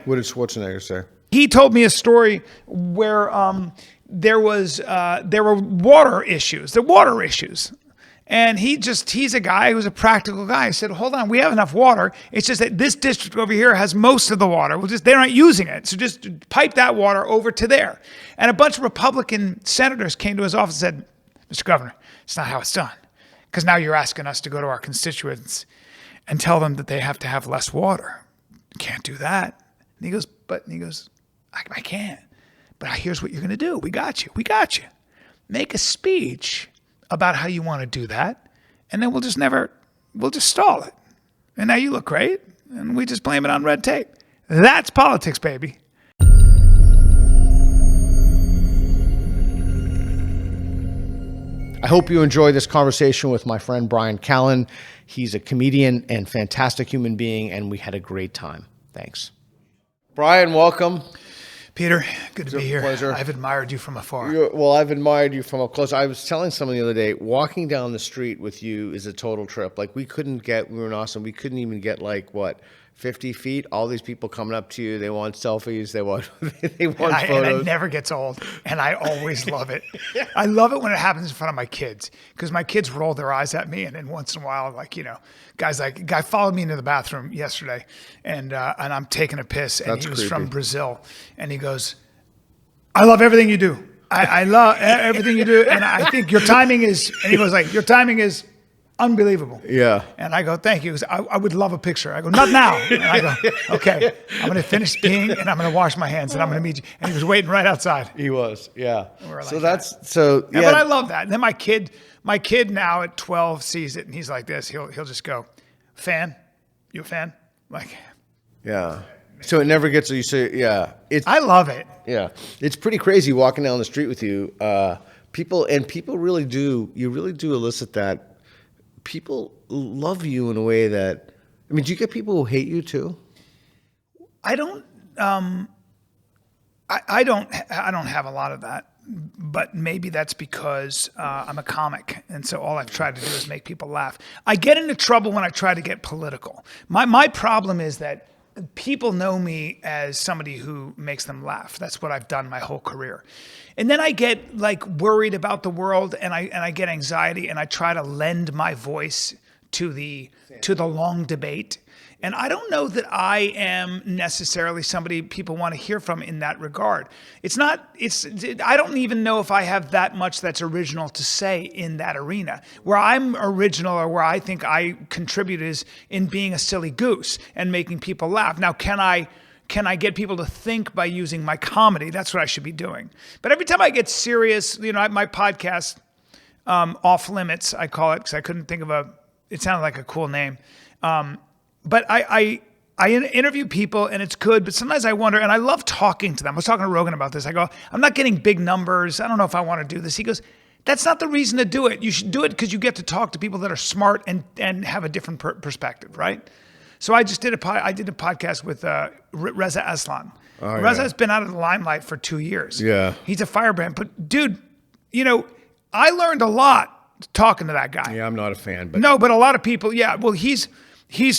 What did Schwarzenegger say? He told me a story where there were water issues. And he's a guy who's a practical guy. He said, hold on, we have enough water. It's just that this district over here has most of the water. They're not using it. So just pipe that water over to there. And a bunch of Republican senators came to his office and said, Mr. Governor, it's not how it's done. Because now you're asking us to go to our constituents and tell them that they have to have less water. You can't do that. And he goes, I can't. But here's what you're going to do. We got you. Make a speech about how you want to do that, and then we'll just stall it. And now you look great, and we just blame it on red tape. That's politics, baby. I hope you enjoy this conversation with my friend Bryan Callen. He's a comedian and fantastic human being, and we had a great time. Thanks. Bryan, welcome. Peter, good to be here. Pleasure. I've admired you from afar. I've admired you from up close. I was telling someone the other day, walking down the street with you is a total trip. Like we were in Austin, we couldn't even get 50 feet. All these people coming up to you, they want selfies, they want photos. And it never gets old, and I always love it. I love it when it happens in front of my kids, because my kids roll their eyes at me, and then once in a while, guy followed me into the bathroom yesterday, and I'm taking a piss, and he was from Brazil, and he goes, I love everything you do. I love everything you do, and I think your timing is, and he goes your timing is unbelievable. Yeah. And I go, thank you. I would love a picture. I go, not now. And I go, okay, I'm going to finish peeing and I'm going to wash my hands and I'm going to meet you. And he was waiting right outside. He was, yeah. Yeah, but I love that. And then my kid now at 12 sees it and he's like this. He'll just go, fan? You a fan? Yeah. So it never gets, you say, yeah. I love it. Yeah. It's pretty crazy walking down the street with you. People really do, you really do elicit that. People love you in a way that, do you get people who hate you too? I don't have a lot of that, but maybe that's because I'm a comic, and so all I've tried to do is make people laugh. I get into trouble when I try to get political. My problem is that people know me as somebody who makes them laugh. That's what I've done my whole career. And then I get worried about the world and I get anxiety and I try to lend my voice to the long debate. And I don't know that I am necessarily somebody people want to hear from in that regard. I don't even know if I have that much that's original to say in that arena. Where I'm original or where I think I contribute is in being a silly goose and making people laugh. Now, can I get people to think by using my comedy? That's what I should be doing. But every time I get serious, my podcast, Off Limits, I call it, because I couldn't think of it sounded like a cool name. But I interview people and it's good, but sometimes I wonder, and I love talking to them. I was talking to Rogan about this. I go, I'm not getting big numbers. I don't know if I want to do this. He goes, that's not the reason to do it. You should do it because you get to talk to people that are smart and have a different perspective, right? So I just did a podcast with Reza Aslan. Oh, Reza has been out of the limelight for 2 years. Yeah. He's a firebrand. But dude, I learned a lot talking to that guy. Yeah, I'm not a fan. But no, but a lot of people, yeah. Well, he's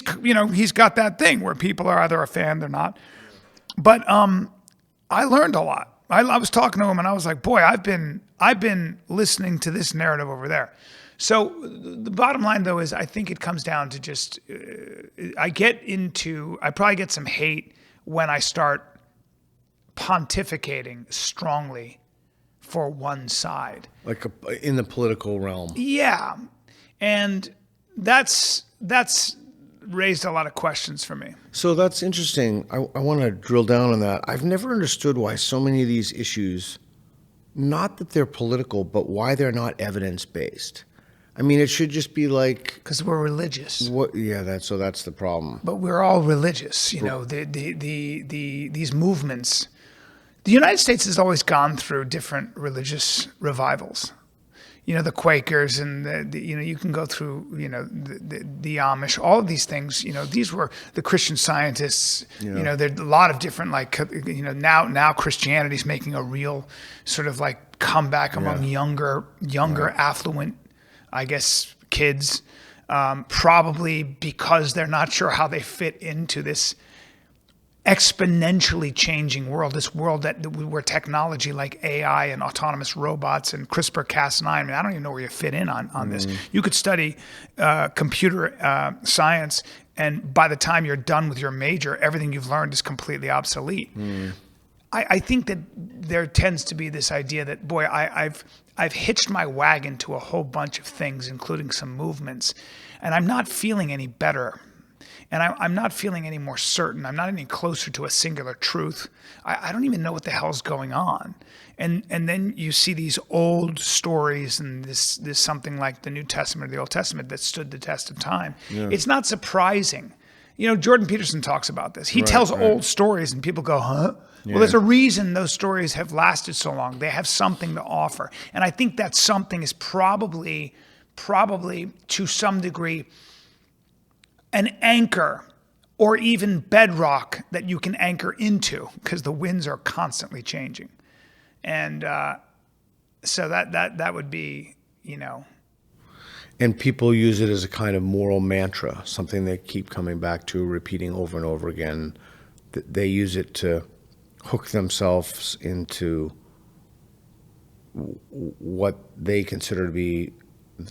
got that thing where people are either a fan, they're not. But I learned a lot. I was talking to him and I was like, boy, I've been listening to this narrative over there. So the bottom line though is I think it comes down to just, I probably get some hate when I start pontificating strongly for one side. In the political realm. Yeah. And that's raised a lot of questions for me. So that's interesting. I want to drill down on that. I've never understood why so many of these issues, not that they're political, but why they're not evidence-based. It should just be because we're religious. That's the problem. But we're all religious. These movements. The United States has always gone through different religious revivals. The Quakers and you can go through, the Amish, all of these things, these were the Christian Scientists, there's a lot of different, now Christianity's making a real sort of comeback among younger, affluent, I guess, kids, probably because they're not sure how they fit into this exponentially changing world, this world where technology like AI and autonomous robots and CRISPR-Cas9, I mean, I don't even know where you fit in on this. You could study computer science, and by the time you're done with your major, everything you've learned is completely obsolete. I think that there tends to be this idea that, boy, I've hitched my wagon to a whole bunch of things, including some movements, and I'm not feeling any better. And I'm not feeling any more certain. I'm not any closer to a singular truth. I don't even know what the hell's going on. And then you see these old stories and this something like the New Testament or the Old Testament that stood the test of time. Yeah. It's not surprising. You know, Jordan Peterson talks about this. He tells old stories and people go, huh? Yeah. Well, there's a reason those stories have lasted so long. They have something to offer. And I think that something is probably to some degree an anchor or even bedrock that you can anchor into, because the winds are constantly changing. And so that would be, you know. And people use it as a kind of moral mantra, something they keep coming back to, repeating over and over again. They use it to hook themselves into what they consider to be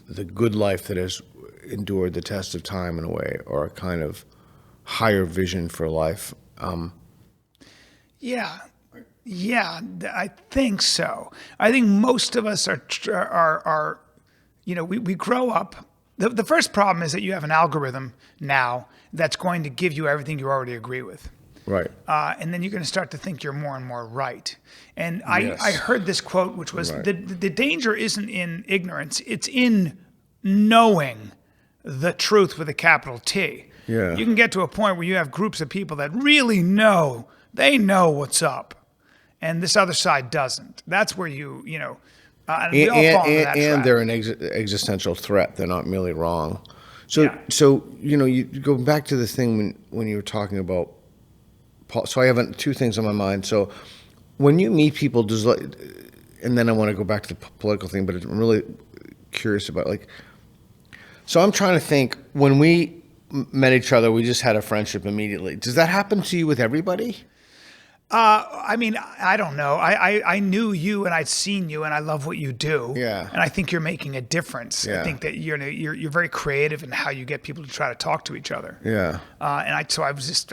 the good life that has endured the test of time in a way, or a kind of higher vision for life. Yeah, I think so. I think most of us are you know, we grow up. The first problem is that you have an algorithm now that's going to give you everything you already agree with. Right. And then you're going to start to think you're more and more right. And I heard this quote, which was, the danger isn't in ignorance, it's in knowing the truth with a capital T. Yeah. You can get to a point where you have groups of people that really know, they know what's up, and this other side doesn't. That's where you know, and we all fall into that trap. And they're an existential threat. They're not merely wrong. So you know, you go back to the thing when you were talking about Paul. So I have two things on my mind. So when you meet people, and then I want to go back to the political thing, but I'm really curious about, like, so I'm trying to think, when we met each other, we just had a friendship immediately. Does that happen to you with everybody? I mean, I don't know. I knew you and I'd seen you and I love what you do. Yeah. And I think you're making a difference. Yeah. I think that you're very creative in how you get people to try to talk to each other. Yeah. And I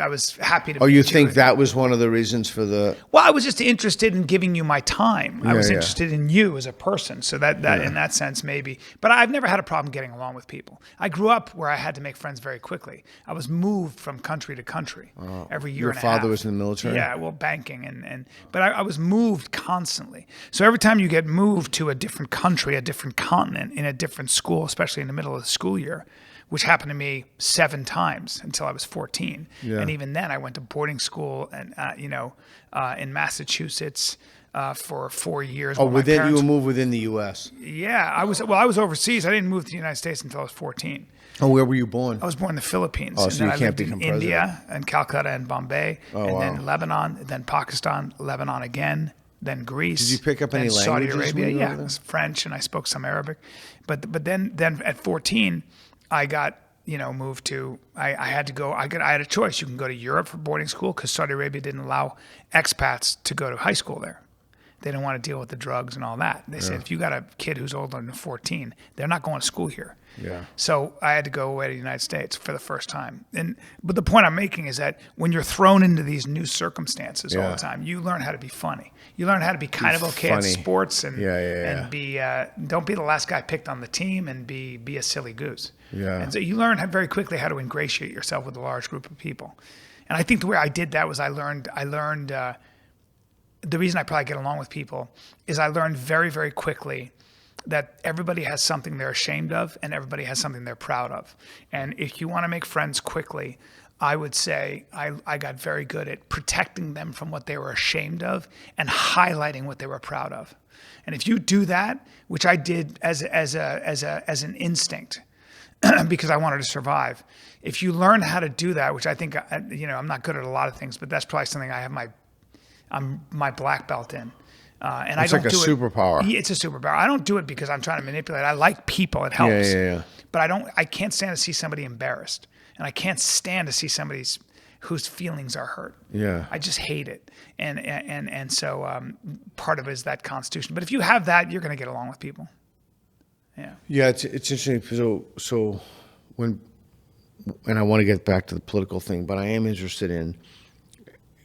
was happy to. Oh, you think that was one of the reasons for the? Well, I was just interested in giving you my time. I was interested in you as a person. So that in that sense, maybe. But I've never had a problem getting along with people. I grew up where I had to make friends very quickly. I was moved from country to country every year and a half. Your father was in the military? Yeah, well, banking but I was moved constantly. So every time you get moved to a different country, a different continent, in a different school, especially in the middle of the school year, which happened to me 7 times until I was 14. Yeah. And even then I went to boarding school and in Massachusetts for 4 years. Oh, you were moved within the U.S.? Yeah, I was overseas. I didn't move to the United States until I was 14. Oh, where were you born? I was born in the Philippines. Oh, so and you then can't I lived become in India and Calcutta and Bombay, then Lebanon, then Pakistan, Lebanon again, then Greece. Did you pick up any Saudi languages? Arabia, yeah, it was French, and I spoke some Arabic. But then at 14, I got moved to. I had to go. I had a choice. You can go to Europe for boarding school because Saudi Arabia didn't allow expats to go to high school there. They didn't want to deal with the drugs and all that. They said, if you got a kid who's older than 14, they're not going to school here. Yeah. So I had to go away to the United States for the first time. But the point I'm making is that when you're thrown into these new circumstances all the time, you learn how to be funny. You learn how to be kind of okay at sports and be don't be the last guy picked on the team and be a silly goose. Yeah. And so you learn very quickly how to ingratiate yourself with a large group of people. And I think the way I did that was I learned the reason I probably get along with people is I learned very, very quickly that everybody has something they're ashamed of and everybody has something they're proud of. And if you want to make friends quickly, I would say I got very good at protecting them from what they were ashamed of and highlighting what they were proud of. And if you do that, which I did as an instinct, because I wanted to survive. If you learn how to do that, which I think I'm not good at a lot of things, but that's probably something I'm my black belt in. And it's I don't like a superpower. It's a superpower. I don't do it because I'm trying to manipulate. I like people. It helps. Yeah. But I can't stand to see somebody embarrassed. And I can't stand to see somebody whose feelings are hurt. Yeah. I just hate it. And so part of it is that constitution. But if you have that, you're going to get along with people. Yeah. Yeah, it's interesting. So when, and I want to get back to the political thing, but I am interested in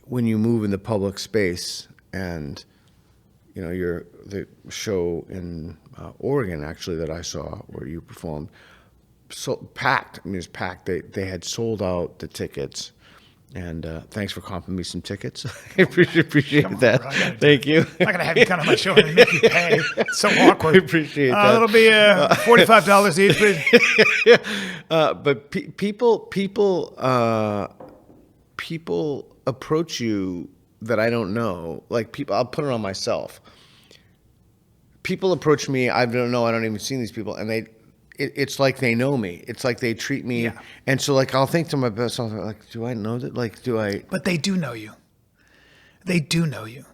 when you move in the public space, and the show in Oregon actually that I saw where you performed, so packed. I mean, it was packed. They had sold out the tickets. And thanks for comping me some tickets. I appreciate that. Thank you. I'm not going to have you come on my show and make you pay. It's so awkward. I appreciate that. It'll be $45 each, please. But people approach you that I don't know. Like people, I'll put it on myself. People approach me. I don't know. I don't even see these people, and it's like they know me. It's like they treat me. Yeah. And so like I'll think to myself, like, do I know that? Like, do I? But they do know you. They do know you.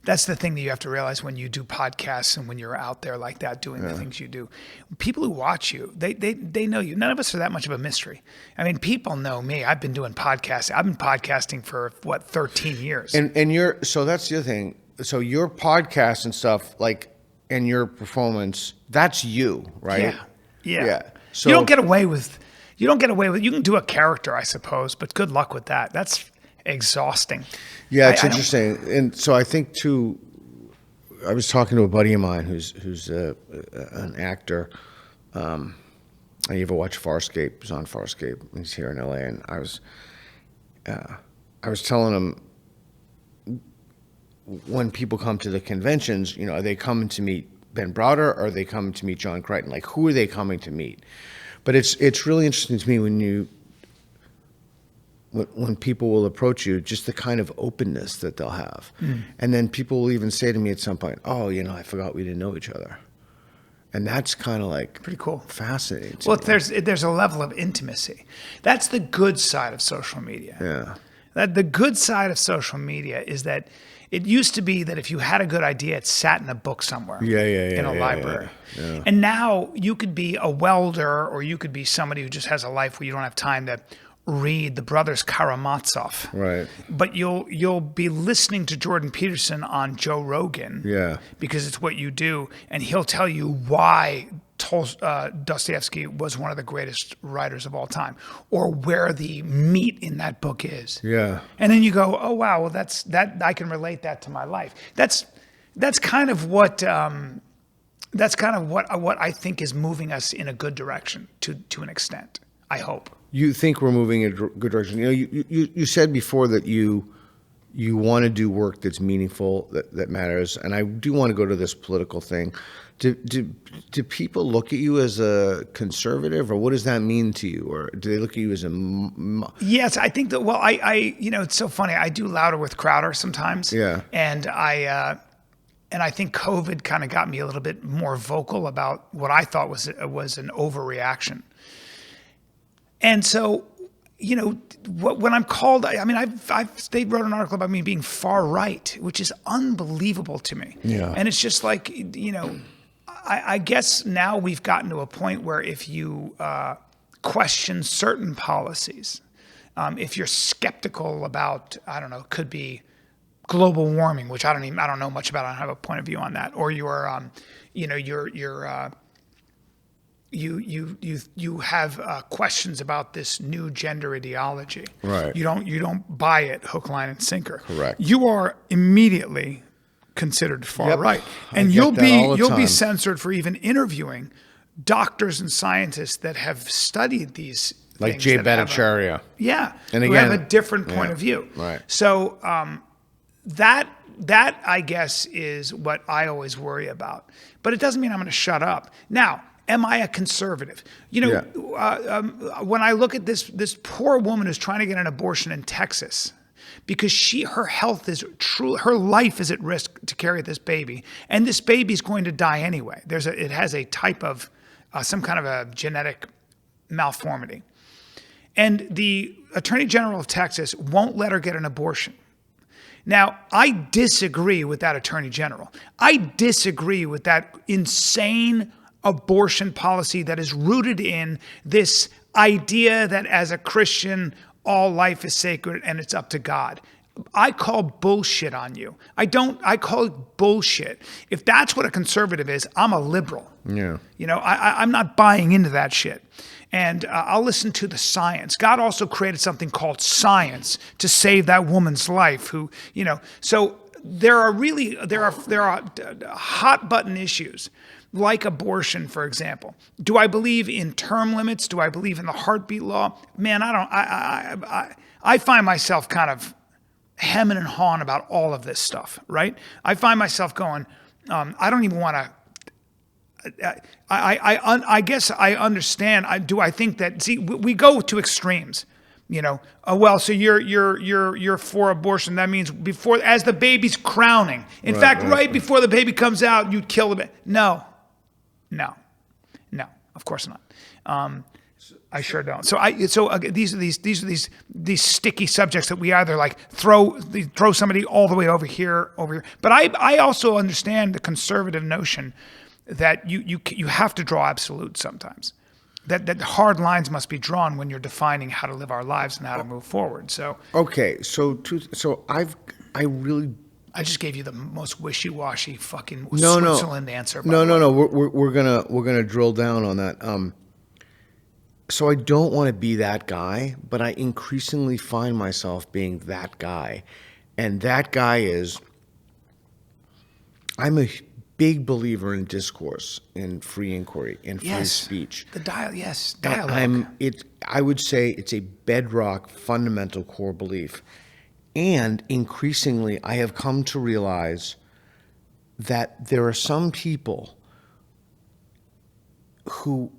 That's the thing that you have to realize when you do podcasts and when you're out there like that doing the things you do. People who watch you, they know you. None of us are that much of a mystery. I mean, people know me. I've been doing podcasts. I've been podcasting for 13 years. And so that's the other thing. So your podcast and stuff, like, and your performance, that's you, right? Yeah. So you don't get away with. You can do a character, I suppose, but good luck with that. That's exhausting. Yeah, it's interesting. And so I think too, I was talking to a buddy of mine who's an actor. You ever watch Farscape? He's on Farscape. He's here in LA, and I was telling him, when people come to the conventions, are they coming to meet Ben Browder, or are they coming to meet John Crichton? Like, who are they coming to meet? But it's really interesting to me when people will approach you, just the kind of openness that they'll have. And then people will even say to me at some point, oh, I forgot we didn't know each other. And that's kind of like pretty cool, fascinating. Well, there's a level of intimacy. That's the good side of social media. Yeah. The good side of social media is that it used to be that if you had a good idea, it sat in a book somewhere. In a library. Yeah. And now you could be a welder, or you could be somebody who just has a life where you don't have time to read the Brothers Karamazov. Right. But you'll be listening to Jordan Peterson on Joe Rogan. Yeah. Because it's what you do, and he'll tell you why Dostoevsky was one of the greatest writers of all time, or where the meat in that book is. Yeah. And then you go, oh wow, well that I can relate that to my life. That's kind of what I think is moving us in a good direction to an extent. I hope. You think we're moving in a good direction? You said before that you want to do work that's meaningful, that matters, and I do want to go to this political thing. Do people look at you as a conservative, or what does that mean to you, or do they look at you as a? Yes, I think that. Well, I it's so funny. I do Louder with Crowder sometimes. Yeah. And I think COVID kind of got me a little bit more vocal about what I thought was an overreaction. And so, when I'm called, I mean, they wrote an article about me being far right, which is unbelievable to me. Yeah. And it's just like, I guess now we've gotten to a point where if you question certain policies, if you're skeptical about, I don't know, could be global warming, which I don't know much about. I don't have a point of view on that. Or you have questions about this new gender ideology. Right. You don't buy it hook, line, and sinker. Correct. You are immediately considered far right, and you'll be censored for even interviewing doctors and scientists that have studied these. Like Jay Bhattacharya. And again, who have a different point of view. Right. So that I guess is what I always worry about. But it doesn't mean I'm going to shut up. Now, am I a conservative? When I look at this poor woman who's trying to get an abortion in Texas because her health is true, her life is at risk to carry this baby, and this baby's going to die anyway. It has a type of some kind of a genetic malformity. And the Attorney General of Texas won't let her get an abortion. Now, I disagree with that Attorney General. I disagree with that insane abortion policy that is rooted in this idea that as a Christian, all life is sacred and it's up to God. I call bullshit on you. I call it bullshit. If that's what a conservative is, I'm a liberal. Yeah. You know, I'm not buying into that shit. And I'll listen to the science. God also created something called science to save that woman's life who, you know, so there are hot button issues like abortion, for example. Do I believe in term limits? Do I believe in the heartbeat law? Man, I find myself kind of hemming and hawing about all of this stuff, right? I find myself going, I don't even want to. I guess I understand. I think that? See, we go to extremes. You know, well, so you're for abortion. That means as the baby's crowning. In fact, right before the baby comes out, you'd kill the baby. No, of course not. I sure don't. So these are these sticky subjects that we either like throw somebody all the way over here. But I also understand the conservative notion that you have to draw absolutes sometimes. That hard lines must be drawn when you're defining how to live our lives and how to move forward. So okay, I just gave you the most wishy-washy fucking No. Switzerland answer. No. We're gonna drill down on that. So I don't want to be that guy, but I increasingly find myself being that guy, and that guy is. I'm a big believer in discourse, in free inquiry, in free speech. Dialogue. I would say it's a bedrock, fundamental core belief. And increasingly, I have come to realize that there are some people who,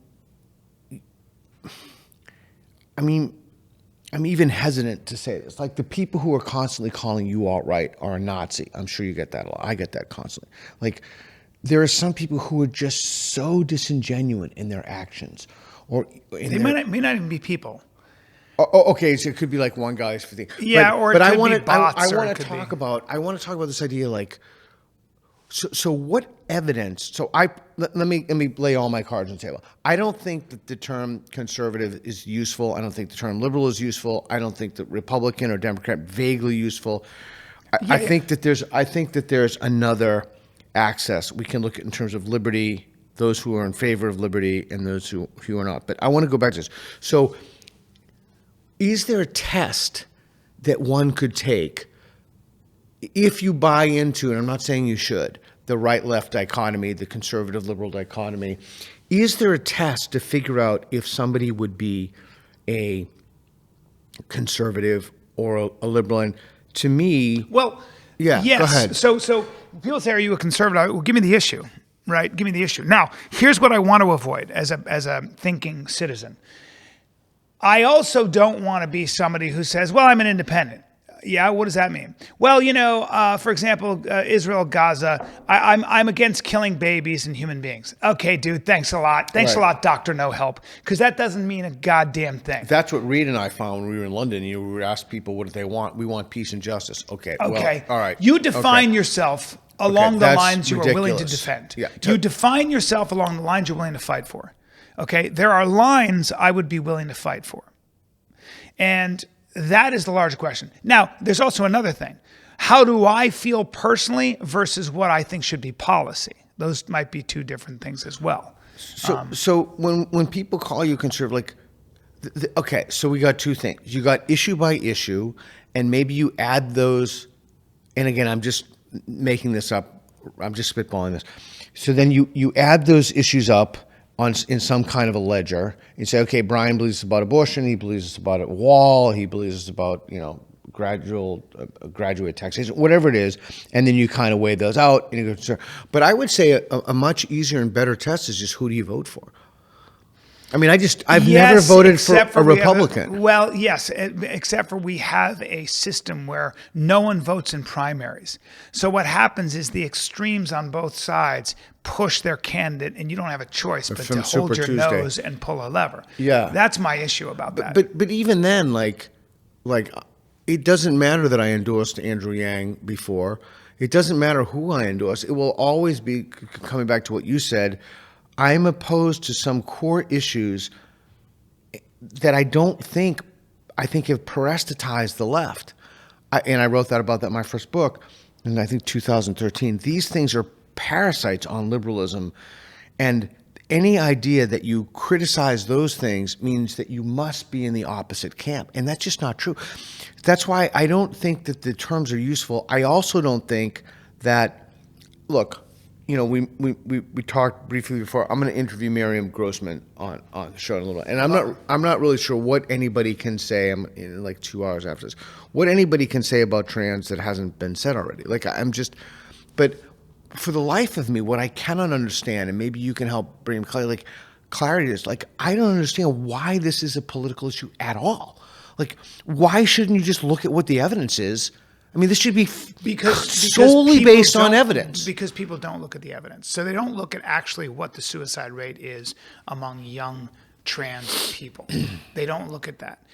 I'm even hesitant to say this. Like the people who are constantly calling you alt-right are a Nazi. I'm sure you get that a lot. I get that constantly. Like there are some people who are just so disingenuous in their actions, They may not even be people. Oh, okay, so it could be like one guy's thing. Yeah, but it could be bots. I want to talk about this idea like. So what evidence? So let me lay all my cards on the table. I don't think that the term conservative is useful. I don't think the term liberal is useful. I don't think that Republican or Democrat vaguely useful. I think that there's another access we can look at in terms of liberty. Those who are in favor of liberty and those who are not. But I want to go back to this. So, is there a test that one could take? If you buy into, and I'm not saying you should, the right-left dichotomy, the conservative-liberal dichotomy, is there a test to figure out if somebody would be a conservative or a liberal? And to me, yes. Go ahead. So people say, "Are you a conservative?" Well, give me the issue, right? Give me the issue. Now, here's what I want to avoid as a thinking citizen. I also don't want to be somebody who says, "Well, I'm an independent." Yeah, what does that mean? Well, for example, Israel, Gaza, I'm against killing babies and human beings. Okay, dude, thanks a lot. Thanks a lot, Dr. No Help, because that doesn't mean a goddamn thing. That's what Reed and I found when we were in London. We would ask people, what do they want? We want peace and justice. Okay, well, all right. You define yourself along the lines you are willing to defend. Yeah. You define yourself along the lines you're willing to fight for. Okay, there are lines I would be willing to fight for. And that is the larger question. Now, there's also another thing. How do I feel personally versus what I think should be policy? Those might be two different things as well. So when people call you conservative, okay, so we got two things. You got issue by issue, and maybe you add those, and again, I'm just making this up. I'm just spitballing this. So then you add those issues up in some kind of a ledger. You say, okay, Bryan believes it's about abortion. He believes it's about a wall. He believes it's about, graduate taxation, whatever it is. And then you kind of weigh those out. And you go, but I would say a much easier and better test is just who do you vote for? I mean, I've never voted for a Republican. Yes, except for we have a system where no one votes in primaries. So what happens is the extremes on both sides push their candidate, and you don't have a choice but to hold your nose and pull a lever. Yeah, that's my issue about that. But even then, like it doesn't matter that I endorsed Andrew Yang before. It doesn't matter who I endorse. It will always be, coming back to what you said, I'm opposed to some core issues that I don't think I think have parasitized the left. And I wrote about that in my first book, in I think 2013. These things are parasites on liberalism, and any idea that you criticize those things means that you must be in the opposite camp, and that's just not true. That's why I don't think that the terms are useful. I also don't think that, look, you know, we talked briefly before. I'm going to interview Miriam Grossman on the show in a little bit, and I'm not really sure what anybody can say. I'm in like 2 hours after this. What anybody can say about trans that hasn't been said already. Like but for the life of me, what I cannot understand, and maybe you can help bring clarity to this. Like, I don't understand why this is a political issue at all. Like, why shouldn't you just look at what the evidence is? I mean, this should be solely based on evidence. Because people don't look at the evidence. So they don't look at actually what the suicide rate is among young trans people. They don't look at that.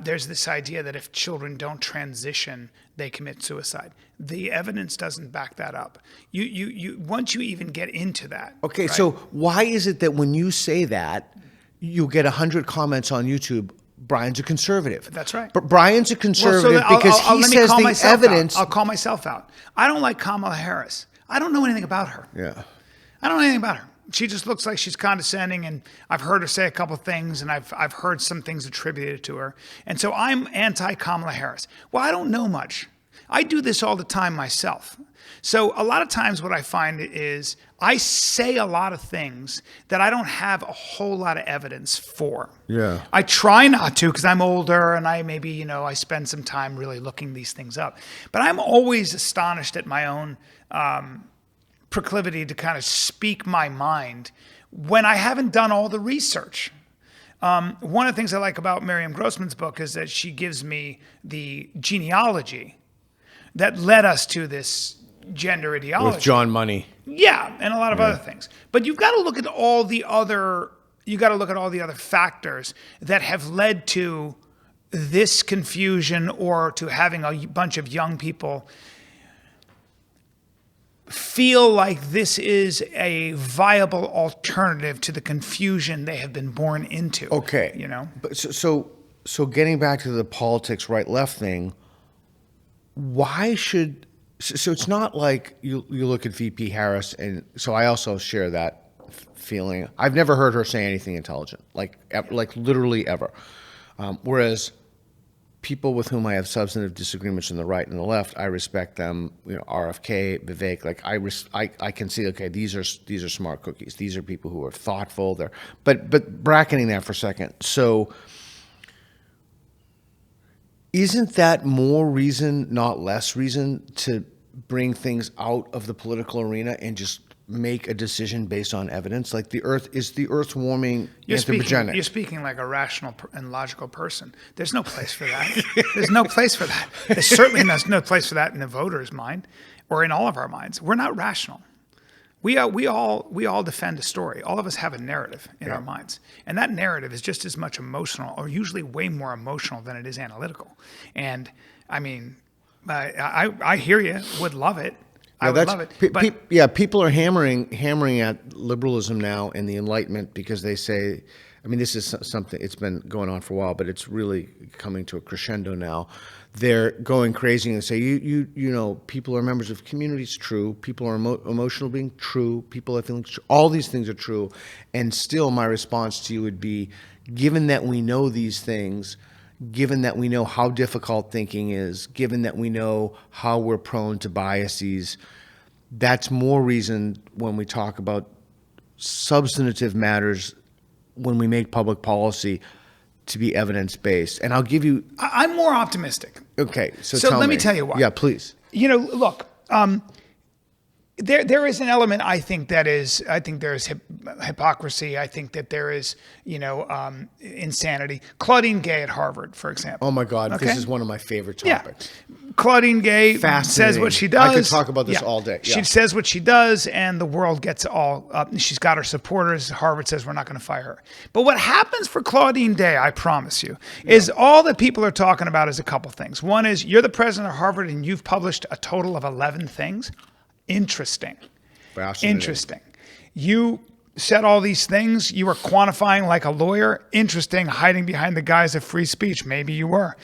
There's this idea that if children don't transition, they commit suicide. The evidence doesn't back that up. You once you even get into that. Okay, right? so why is it that when you say that, you get 100 comments on YouTube? Bryan's a conservative. That's right. But Bryan's a conservative because he says the evidence. I'll call myself out. I don't like Kamala Harris. I don't know anything about her. Yeah. I don't know anything about her. She just looks like she's condescending, and I've heard her say a couple of things, and I've heard some things attributed to her. And so I'm anti-Kamala Harris. Well, I don't know much. I do this all the time myself. So a lot of times what I find is I say a lot of things that I don't have a whole lot of evidence for. Yeah. I try not to because I'm older and I maybe, you know, I spend some time really looking these things up. But I'm always astonished at my own proclivity to kind of speak my mind when I haven't done all the research. One of the things I like about Miriam Grossman's book is that she gives me the genealogy that led us to this gender ideology. With John Money. Yeah, and a lot of other things. But you've got to look at all the other factors that have led to this confusion or to having a bunch of young people feel like this is a viable alternative to the confusion they have been born into. Okay. You know? But so getting back to the politics right-left thing, why should... So it's not like you look at VP Harris, and so I also share that feeling. I've never heard her say anything intelligent, like literally ever. Whereas people with whom I have substantive disagreements on the right and the left, I respect them. You know, RFK, Vivek, like I can see, okay, these are smart cookies. These are people who are thoughtful. But bracketing that for a second. So isn't that more reason, not less reason, to bring things out of the political arena and just make a decision based on evidence? Like the Earth warming anthropogenic? You're speaking like a rational and logical person. There's no place for that. There's no place for that. There's certainly no place for that in the voter's mind or in all of our minds. We're not rational. We all defend a story. All of us have a narrative in our minds. And that narrative is just as much emotional, or usually way more emotional than it is analytical. And I mean, I hear you, would love it. I would love it. People are hammering at liberalism now and the Enlightenment because they say, I mean, this is something, it's been going on for a while, but it's really coming to a crescendo now. They're going crazy and say, you know, people are members of communities, true. People are emotional being, true. People have feelings, true. All these things are true. And still my response to you would be, given that we know these things, given that we know how difficult thinking is, given that we know how we're prone to biases, that's more reason when we talk about substantive matters, when we make public policy, to be evidence-based. And I'll give you... I'm more optimistic. Okay, so let me tell you why. Yeah, please. You know, look, there is an element, I think there is hypocrisy. I think that there is, you know, insanity. Claudine Gay at Harvard, for example. Oh my God, okay? This is one of my favorite topics. Yeah. Claudine Gay says what she does. I could talk about this all day. Yeah. She says what she does, and the world gets all up. She's got her supporters. Harvard says we're not going to fire her. But what happens for Claudine Gay, I promise you, is all that people are talking about is a couple things. One is you're the president of Harvard, and you've published a total of 11 things. Interesting. Fascinating. Interesting. You said all these things. You were quantifying like a lawyer. Interesting, hiding behind the guise of free speech. Maybe you were.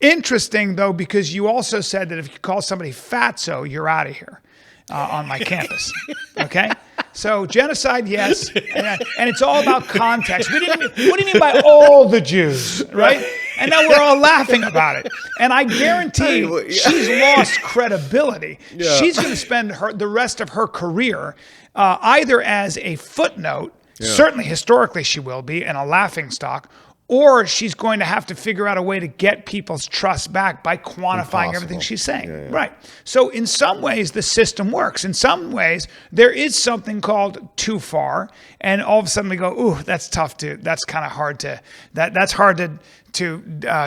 Interesting, though, because you also said that if you call somebody fatso, you're out of here on my campus. Okay? So genocide, yes. And it's all about context. What do you mean by all the Jews, right? And now we're all laughing about it. And I guarantee she's lost credibility. Yeah. She's going to spend the rest of her career either as a footnote, certainly historically she will be, and a laughingstock, or she's going to have to figure out a way to get people's trust back by quantifying everything she's saying. Yeah. Right. So in some ways, the system works. In some ways, there is something called too far. And all of a sudden we go, ooh, that's tough that's kind of hard that's hard to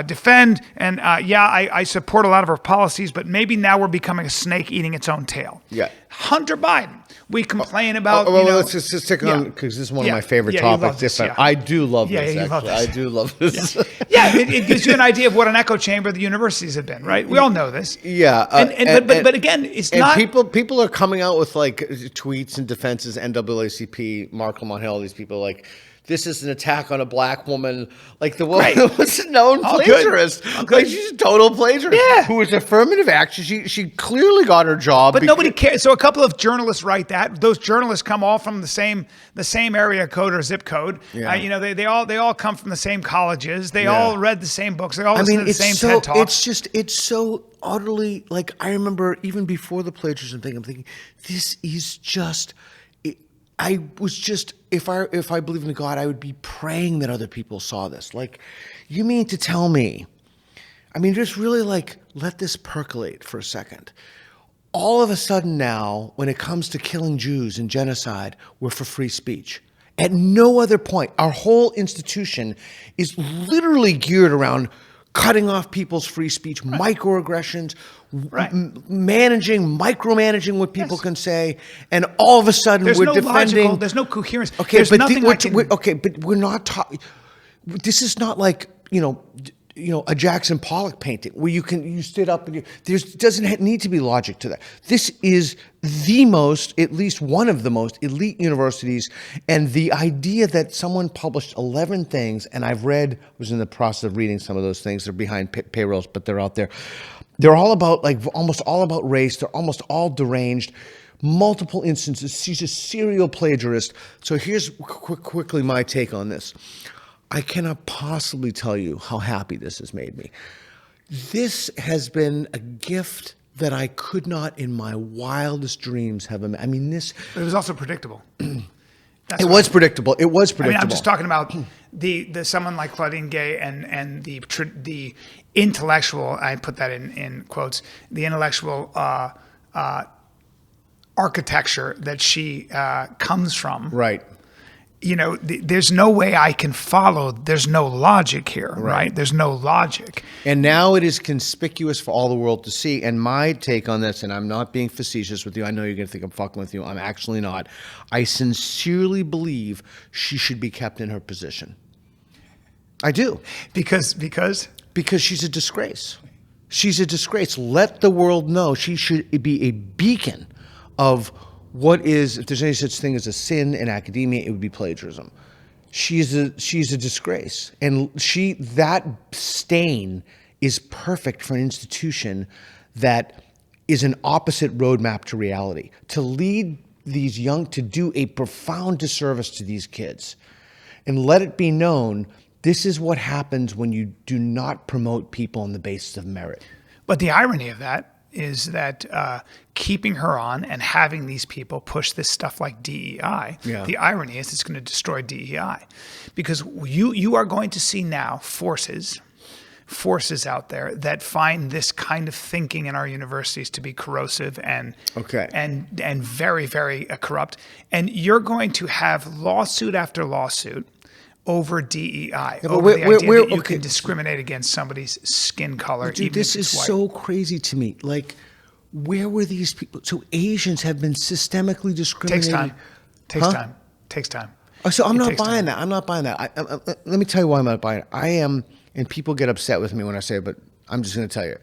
defend. And I support a lot of her policies, but maybe now we're becoming a snake eating its own tail. Yeah. Hunter Biden. We complain about. Let's just stick on, because this is one of my favorite topics. I do love this. Actually, I do love this. It gives you an idea of what an echo chamber the universities have been, right? We all know this. Yeah, but again, it's not. People are coming out with like tweets and defenses. NAACP, Mark Lamont Hill, these people like, this is an attack on a black woman. Like the woman was a known plagiarist. Like she's a total plagiarist. Yeah. Who was affirmative action. She clearly got her job. But nobody cares. So a couple of journalists write that. Those journalists come all from the same area code or zip code. Yeah. They all come from the same colleges. They all read the same books. They all listen to the same TED Talks. It's so utterly, like, I remember even before the plagiarism thing, I'm thinking, this is just. I was just, if I believe in God, I would be praying that other people saw this. Like, you mean to tell me, I mean, just really like, let this percolate for a second. All of a sudden now, when it comes to killing Jews and genocide, we're for free speech. At no other point, our whole institution is literally geared around cutting off people's free speech, microaggressions, micromanaging what people can say, and all of a sudden we're defending. There's no coherence. Okay, there's nothing but we're not talking. This is not like a Jackson Pollock painting where you stood up and doesn't need to be logic to that. This is at least one of the most elite universities, and the idea that someone published 11 things, and I was in the process of reading some of those things. They're behind payrolls, but they're out there. They're all about, like, almost all about race. They're almost all deranged. Multiple instances. She's a serial plagiarist. So here's quickly my take on this. I cannot possibly tell you how happy this has made me. This has been a gift that I could not in my wildest dreams have imagined. I mean, this... But it was also predictable. It was predictable. I mean, I'm just talking about the someone like Claudine Gay and the intellectual, I put that in quotes, the intellectual architecture that she comes from. Right. There's no way I can follow. There's no logic here, right? There's no logic. And now it is conspicuous for all the world to see. And my take on this, and I'm not being facetious with you. I know you're going to think I'm fucking with you. I'm actually not. I sincerely believe she should be kept in her position. I do. Because she's a disgrace. She's a disgrace. Let the world know she should be a beacon of what is, if there's any such thing as a sin in academia, it would be plagiarism. She's a disgrace. And that stain is perfect for an institution that is an opposite roadmap to reality. To lead these to do a profound disservice to these kids. And let it be known, this is what happens when you do not promote people on the basis of merit. But the irony of that is that keeping her on and having these people push this stuff like DEI, the irony is it's going to destroy DEI. Because you are going to see now forces out there that find this kind of thinking in our universities to be corrosive and very, very corrupt. And you're going to have lawsuit after lawsuit over DEI, over the idea that you can discriminate against somebody's skin color. Dude, this is so crazy to me. Like, where were these people? So Asians have been systemically discriminated. Takes time. So I'm not buying that. I'm not buying that. Let me tell you why I'm not buying it. I am, and people get upset with me when I say it, but I'm just going to tell you.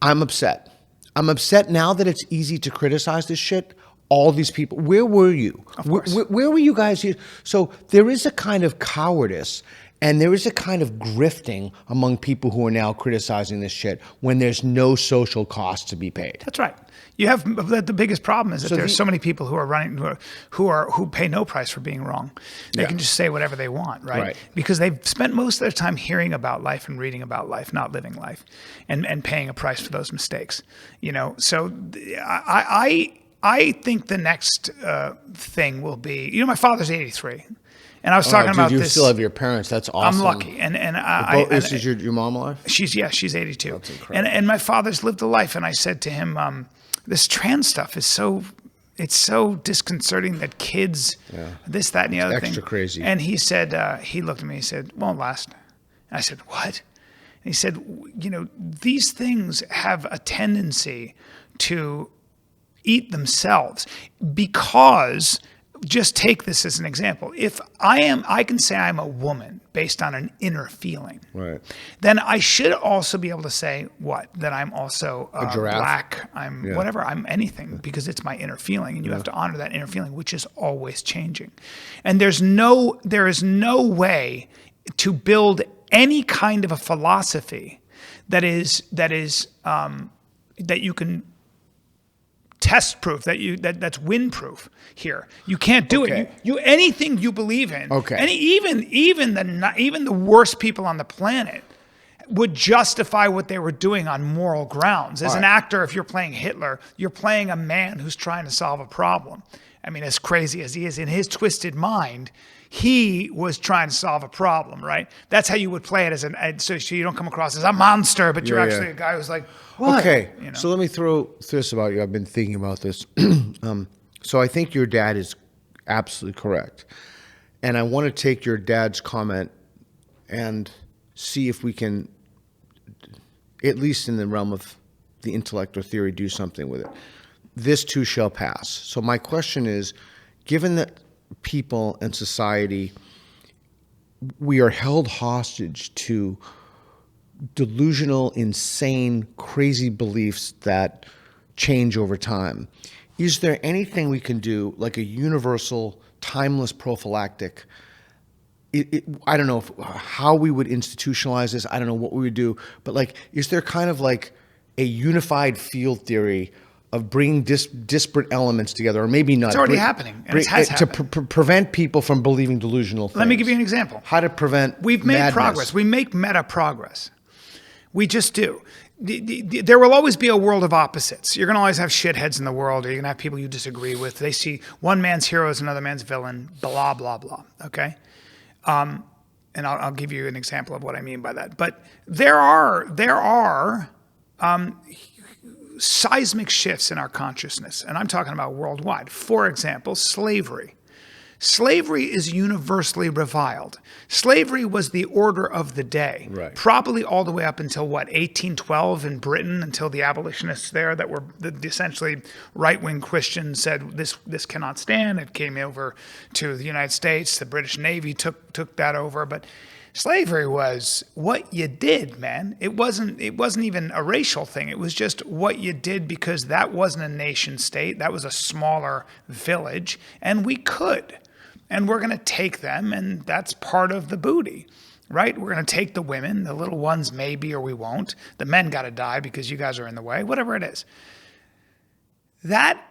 I'm upset. I'm upset now that it's easy to criticize this shit. all these people. Where were you? Of course. Where were you guys here? So there is a kind of cowardice and there is a kind of grifting among people who are now criticizing this shit when there's no social cost to be paid. That's right. You have the biggest problem is that there's so many people who are running who pay no price for being wrong. They can just say whatever they want, right? Because they've spent most of their time hearing about life and reading about life, not living life, and paying a price for those mistakes. You know, so I think the next thing will be, you know, my father's 83. And I was talking about you this. You still have your parents. That's awesome. I'm lucky. Is your mom alive? She's 82. That's incredible. And my father's lived a life. And I said to him, this trans stuff is it's so disconcerting that kids, this, that, and the other thing. Extra crazy. And he said, he looked at me, he said, won't last. And I said, what? And he said, you know, these things have a tendency to eat themselves because, just take this as an example. If I can say I'm a woman based on an inner feeling. Right. Then I should also be able to say what? That I'm also a giraffe. Black. I'm whatever. I'm anything because it's my inner feeling, and you have to honor that inner feeling, which is always changing. And there is no way to build any kind of a philosophy that you can test proof, that's win proof here. You can't do it. You anything you believe in. Okay. And even the worst people on the planet would justify what they were doing on moral grounds. As an actor, if you're playing Hitler, you're playing a man who's trying to solve a problem. I mean, as crazy as he is, in his twisted mind, he was trying to solve a problem, right? That's how you would play it so you don't come across as a monster, but you're actually a guy who's like, what? Okay, you know? So let me throw this about you. I've been thinking about this. So I think your dad is absolutely correct. And I want to take your dad's comment and see if we can, at least in the realm of the intellect or theory, do something with it. This too shall pass. So my question is, given that people and society, we are held hostage to delusional, insane, crazy beliefs that change over time, is there anything we can do, like a universal, timeless prophylactic? I don't know how we would institutionalize this. I don't know what we would do, but like, is there kind of like a unified field theory of bringing disparate elements together, or maybe not? It's already happening, and it has happened. To prevent people from believing delusional things. Let me give you an example. How to prevent We've made madness. progress. We make meta progress. We just do. There will always be a world of opposites. You're going to always have shitheads in the world, or you're going to have people you disagree with. They see one man's hero as another man's villain, blah, blah, blah, okay? And I'll give you an example of what I mean by that. But there are seismic shifts in our consciousness, and I'm talking about worldwide. For example, slavery. Slavery is universally reviled. Slavery was the order of the day, probably all the way up until 1812 in Britain, until the abolitionists there that were essentially right-wing Christians said this cannot stand. It came over to the United States. The British Navy took that over, but slavery was what you did, man. It wasn't even a racial thing. It was just what you did because that wasn't a nation state. That was a smaller village, and we could. And we're going to take them, and that's part of the booty, right? We're going to take the women, the little ones maybe, or we won't. The men got to die because you guys are in the way, whatever it is. That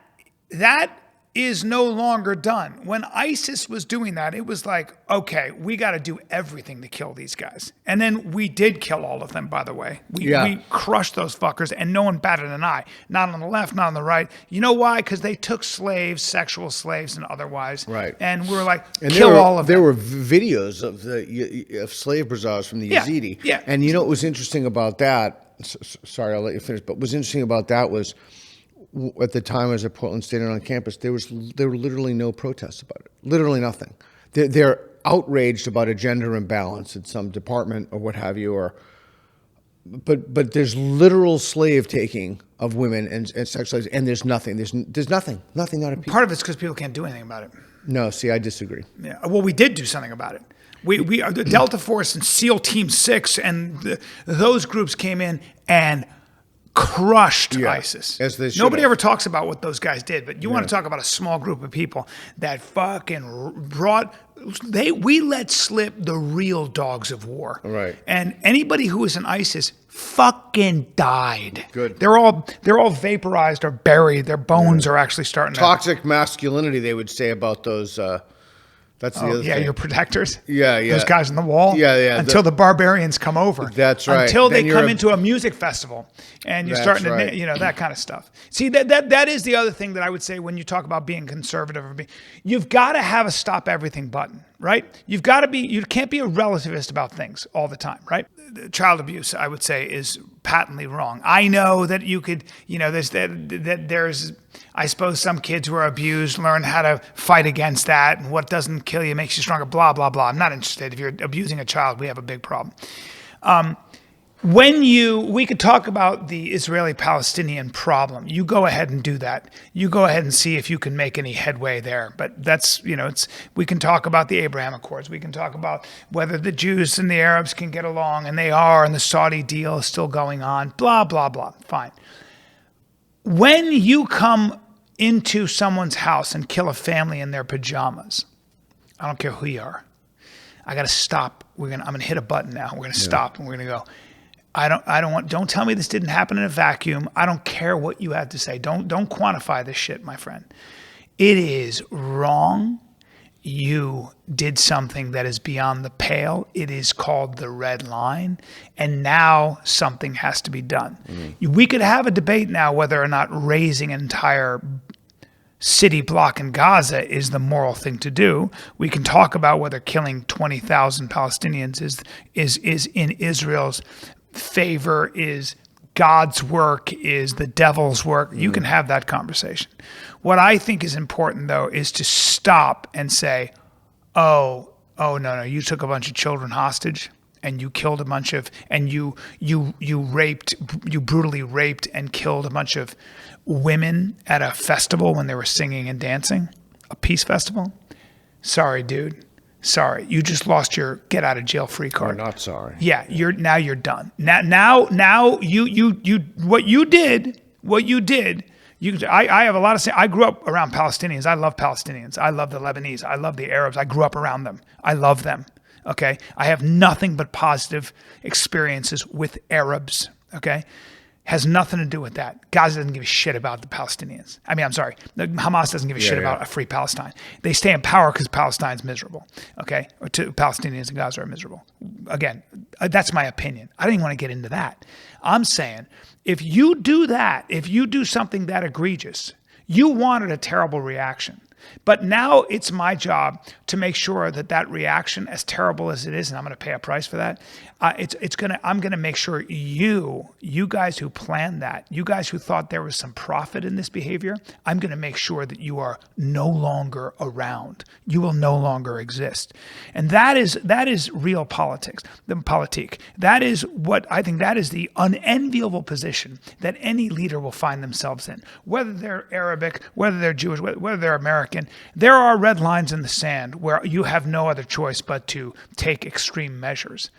is no longer done. When ISIS was doing that, it was like, okay, we got to do everything to kill these guys. And then we did kill all of them, by the way. We crushed those fuckers, and no one batted an eye. Not on the left, not on the right. You know why? Because they took slaves, sexual slaves and otherwise. Right. And we were like, kill all of them. There were videos of slave bazaars from the Yazidi. Yeah. And you know what was interesting about that? Sorry, I'll let you finish. But what was interesting about that was, at the time I was at Portland State and on campus, there were literally no protests about it. Literally nothing. They're outraged about a gender imbalance in some department or what have you, but there's literal slave taking of women and sex slaves, and there's nothing. There's nothing. Not a piece. Part of it's because people can't do anything about it. No, see, I disagree. Yeah. Well, we did do something about it. We are the Delta Force and SEAL Team 6 and those groups came in and crushed ISIS. As they should Nobody have. ever talks about what those guys did, but you want to talk about a small group of people that fucking brought. We let slip the real dogs of war. Right. And anybody who was in ISIS fucking died. Good. They're all vaporized or buried. Their bones are actually starting to. Toxic masculinity, they would say about those. That's the other thing. Your protectors. Yeah. Those guys on the wall. Yeah. Until the barbarians come over. That's right. Until Then they come into a music festival, and you're starting to, that kind of stuff. See, that is the other thing that I would say when you talk about being conservative you've got to have a stop everything button, right? You can't be a relativist about things all the time, right? Child abuse, I would say, is patently wrong. I know that you could, there's, I suppose some kids who are abused learn how to fight against that, and what doesn't kill you makes you stronger, blah, blah, blah. I'm not interested. If you're abusing a child, we have a big problem. We could talk about the Israeli-Palestinian problem. You go ahead and do that. You go ahead and see if you can make any headway there. But that's, we can talk about the Abraham Accords. We can talk about whether the Jews and the Arabs can get along, and they are, and the Saudi deal is still going on, blah, blah, blah. Fine. When you come into someone's house and kill a family in their pajamas, I don't care who you are, I got to stop. I'm going to hit a button now. We're going to stop, and we're going to go, don't tell me this didn't happen in a vacuum. I don't care what you have to say. Don't quantify this shit, my friend. It is wrong. You did something that is beyond the pale. It is called the red line. And now something has to be done. Mm-hmm. We could have a debate now whether or not raising an entire city block in Gaza is the moral thing to do. We can talk about whether killing 20,000 Palestinians is in Israel's favor, is God's work, is the devil's work. You can have that conversation. What I think is important, though, is to stop and say, oh, no, you took a bunch of children hostage and you killed a bunch of, and you brutally raped and killed a bunch of women at a festival when they were singing and dancing, a peace festival. Sorry, dude. Sorry, you just lost your get out of jail free card. You're not sorry. Yeah, you're done. Now you what you did. I have a lot of. I grew up around Palestinians. I love Palestinians. I love the Lebanese. I love the Arabs. I grew up around them. I love them. Okay, I have nothing but positive experiences with Arabs. Okay. Has nothing to do with that. Gaza doesn't give a shit about the Palestinians. Hamas doesn't give a shit about a free Palestine. They stay in power because Palestine's miserable, okay? Or Palestinians in Gaza are miserable. Again, that's my opinion. I don't even want to get into that. I'm saying if you do that, if you do something that egregious, you wanted a terrible reaction. But now it's my job to make sure that reaction, as terrible as it is, and I'm going to pay a price for that, I'm going to make sure you guys who planned that, you guys who thought there was some profit in this behavior, I'm going to make sure that you are no longer around. You will no longer exist. And that is real politics, the politique. That is what I think, that is the unenviable position that any leader will find themselves in. Whether they're Arabic, whether they're Jewish, whether they're American, there are red lines in the sand where you have no other choice but to take extreme measures.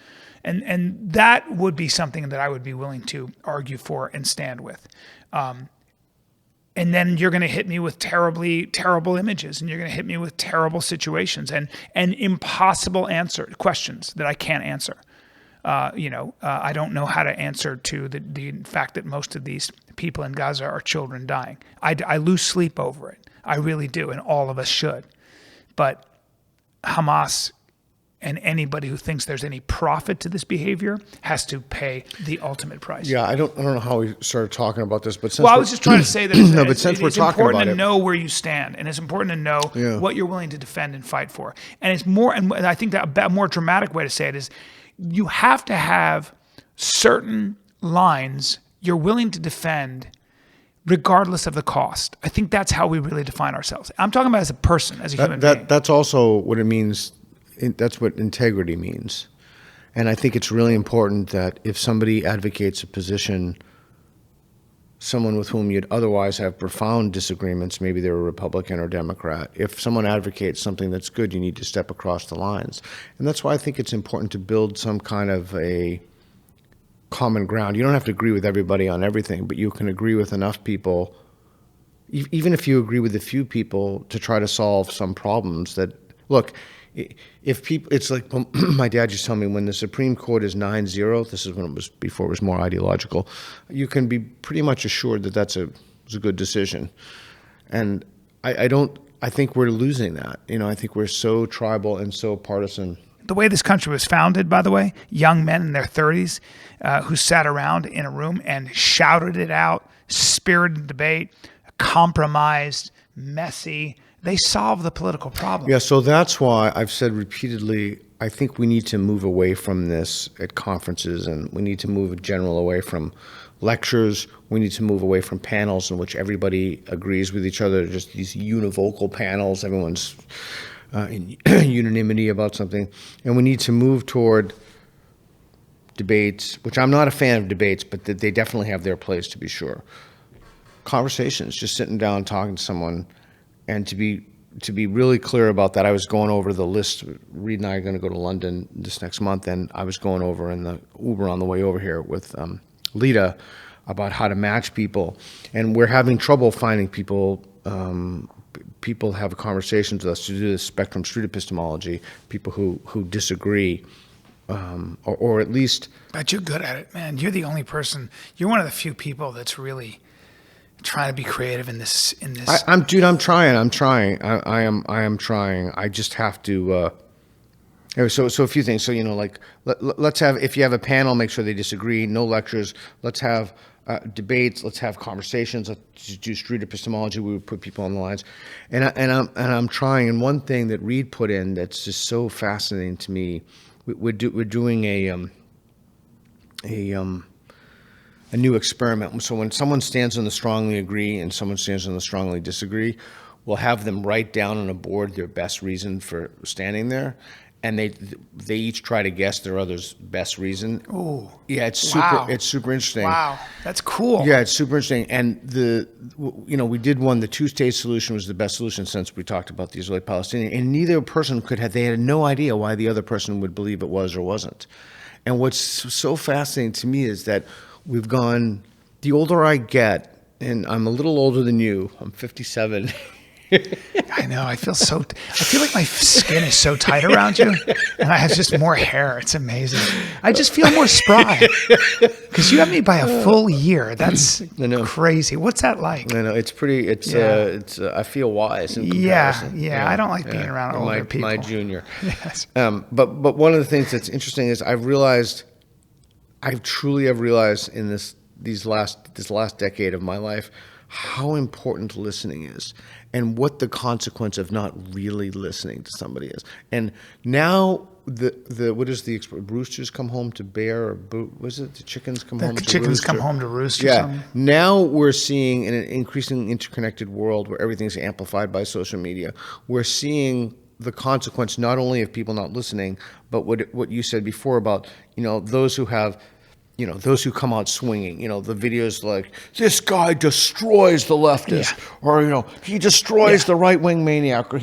And that would be something that I would be willing to argue for and stand with. And then you're going to hit me with terrible images, and you're going to hit me with terrible situations and impossible questions that I can't answer. I don't know how to answer to the fact that most of these people in Gaza are children dying. I lose sleep over it. I really do, and all of us should. But Hamas and anybody who thinks there's any profit to this behavior has to pay the ultimate price. Yeah, I don't know how we started talking about this, but since I was just trying to say that it's important to know where you stand, and it's important to know what you're willing to defend and fight for. And it's more, and I think that a more dramatic way to say it is, you have to have certain lines you're willing to defend regardless of the cost. I think that's how we really define ourselves. I'm talking about as a person, as a human being. That's also what it means. That's what integrity means. And I think it's really important that if somebody advocates a position, someone with whom you'd otherwise have profound disagreements, maybe they're a Republican or Democrat, if someone advocates something that's good, you need to step across the lines. And that's why I think it's important to build some kind of a common ground. You don't have to agree with everybody on everything, but you can agree with enough people, even if you agree with a few people, to try to solve some problems that, look, if people, it's like my dad used to tell me, when the Supreme Court is 9-0, this is when it was, before it was more ideological, you can be pretty much assured that that's a good decision. And I think we're losing that. I think we're so tribal and so partisan. The way this country was founded, by the way, young men in their 30s who sat around in a room and shouted it out, spirited debate, compromised, messy. They solved the political problem. Yeah, so that's why I've said repeatedly, I think we need to move away from this at conferences, and we need to move in general away from lectures. We need to move away from panels in which everybody agrees with each other, just these univocal panels, everyone's in unanimity about something. And we need to move toward debates, which I'm not a fan of debates, but they definitely have their place, to be sure. Conversations, just sitting down, talking to someone, and to be really clear about that. I was going over the list. Reed and I are going to go to London this next month, and I was going over in the Uber on the way over here with Lita about how to match people, and we're having trouble finding people. People have conversations with us to do this spectrum street epistemology. People who disagree, or at least. But you're good at it, man. You're the only person. You're one of the few people that's really trying to be creative in this. I'm trying. I am trying. I just have to. So a few things. So like let's have, if you have a panel, make sure they disagree. No lectures. Let's have debates. Let's have conversations. Let's do street epistemology. We would put people on the lines, and I'm trying. And one thing that Reed put in that's just so fascinating to me, we're doing a new experiment. So when someone stands on the strongly agree and someone stands on the strongly disagree, we'll have them write down on a board their best reason for standing there, and they each try to guess their other's best reason. Oh, yeah, it's wow. super interesting. Wow, that's cool. Yeah, it's super interesting. And we did one. The two-state solution was the best solution since we talked about the Israeli-Palestinian, and neither person they had no idea why the other person would believe it was or wasn't. And what's so fascinating to me is that we've gone, the older I get, and I'm a little older than you, I'm 57. I know, I feel like my skin is so tight around you, and I have just more hair. It's amazing. I just feel more spry, because you have me by a full year. That's crazy. What's that like? I know, it's pretty, I feel wise in comparison. Yeah, I don't like being around older people. My junior. Yes. But one of the things that's interesting is I truly have realized in this last decade of my life how important listening is, and what the consequence of not really listening to somebody is. And now what is the roosters come home to bear, or was it the chickens come home to roost? The chickens come home to roost. Yeah. Now we're seeing, in an increasingly interconnected world where everything's amplified by social media, we're seeing the consequence not only of people not listening, but what you said before about those who have. Those who come out swinging, the videos like, this guy destroys the leftist, or, he destroys the right-wing maniac, or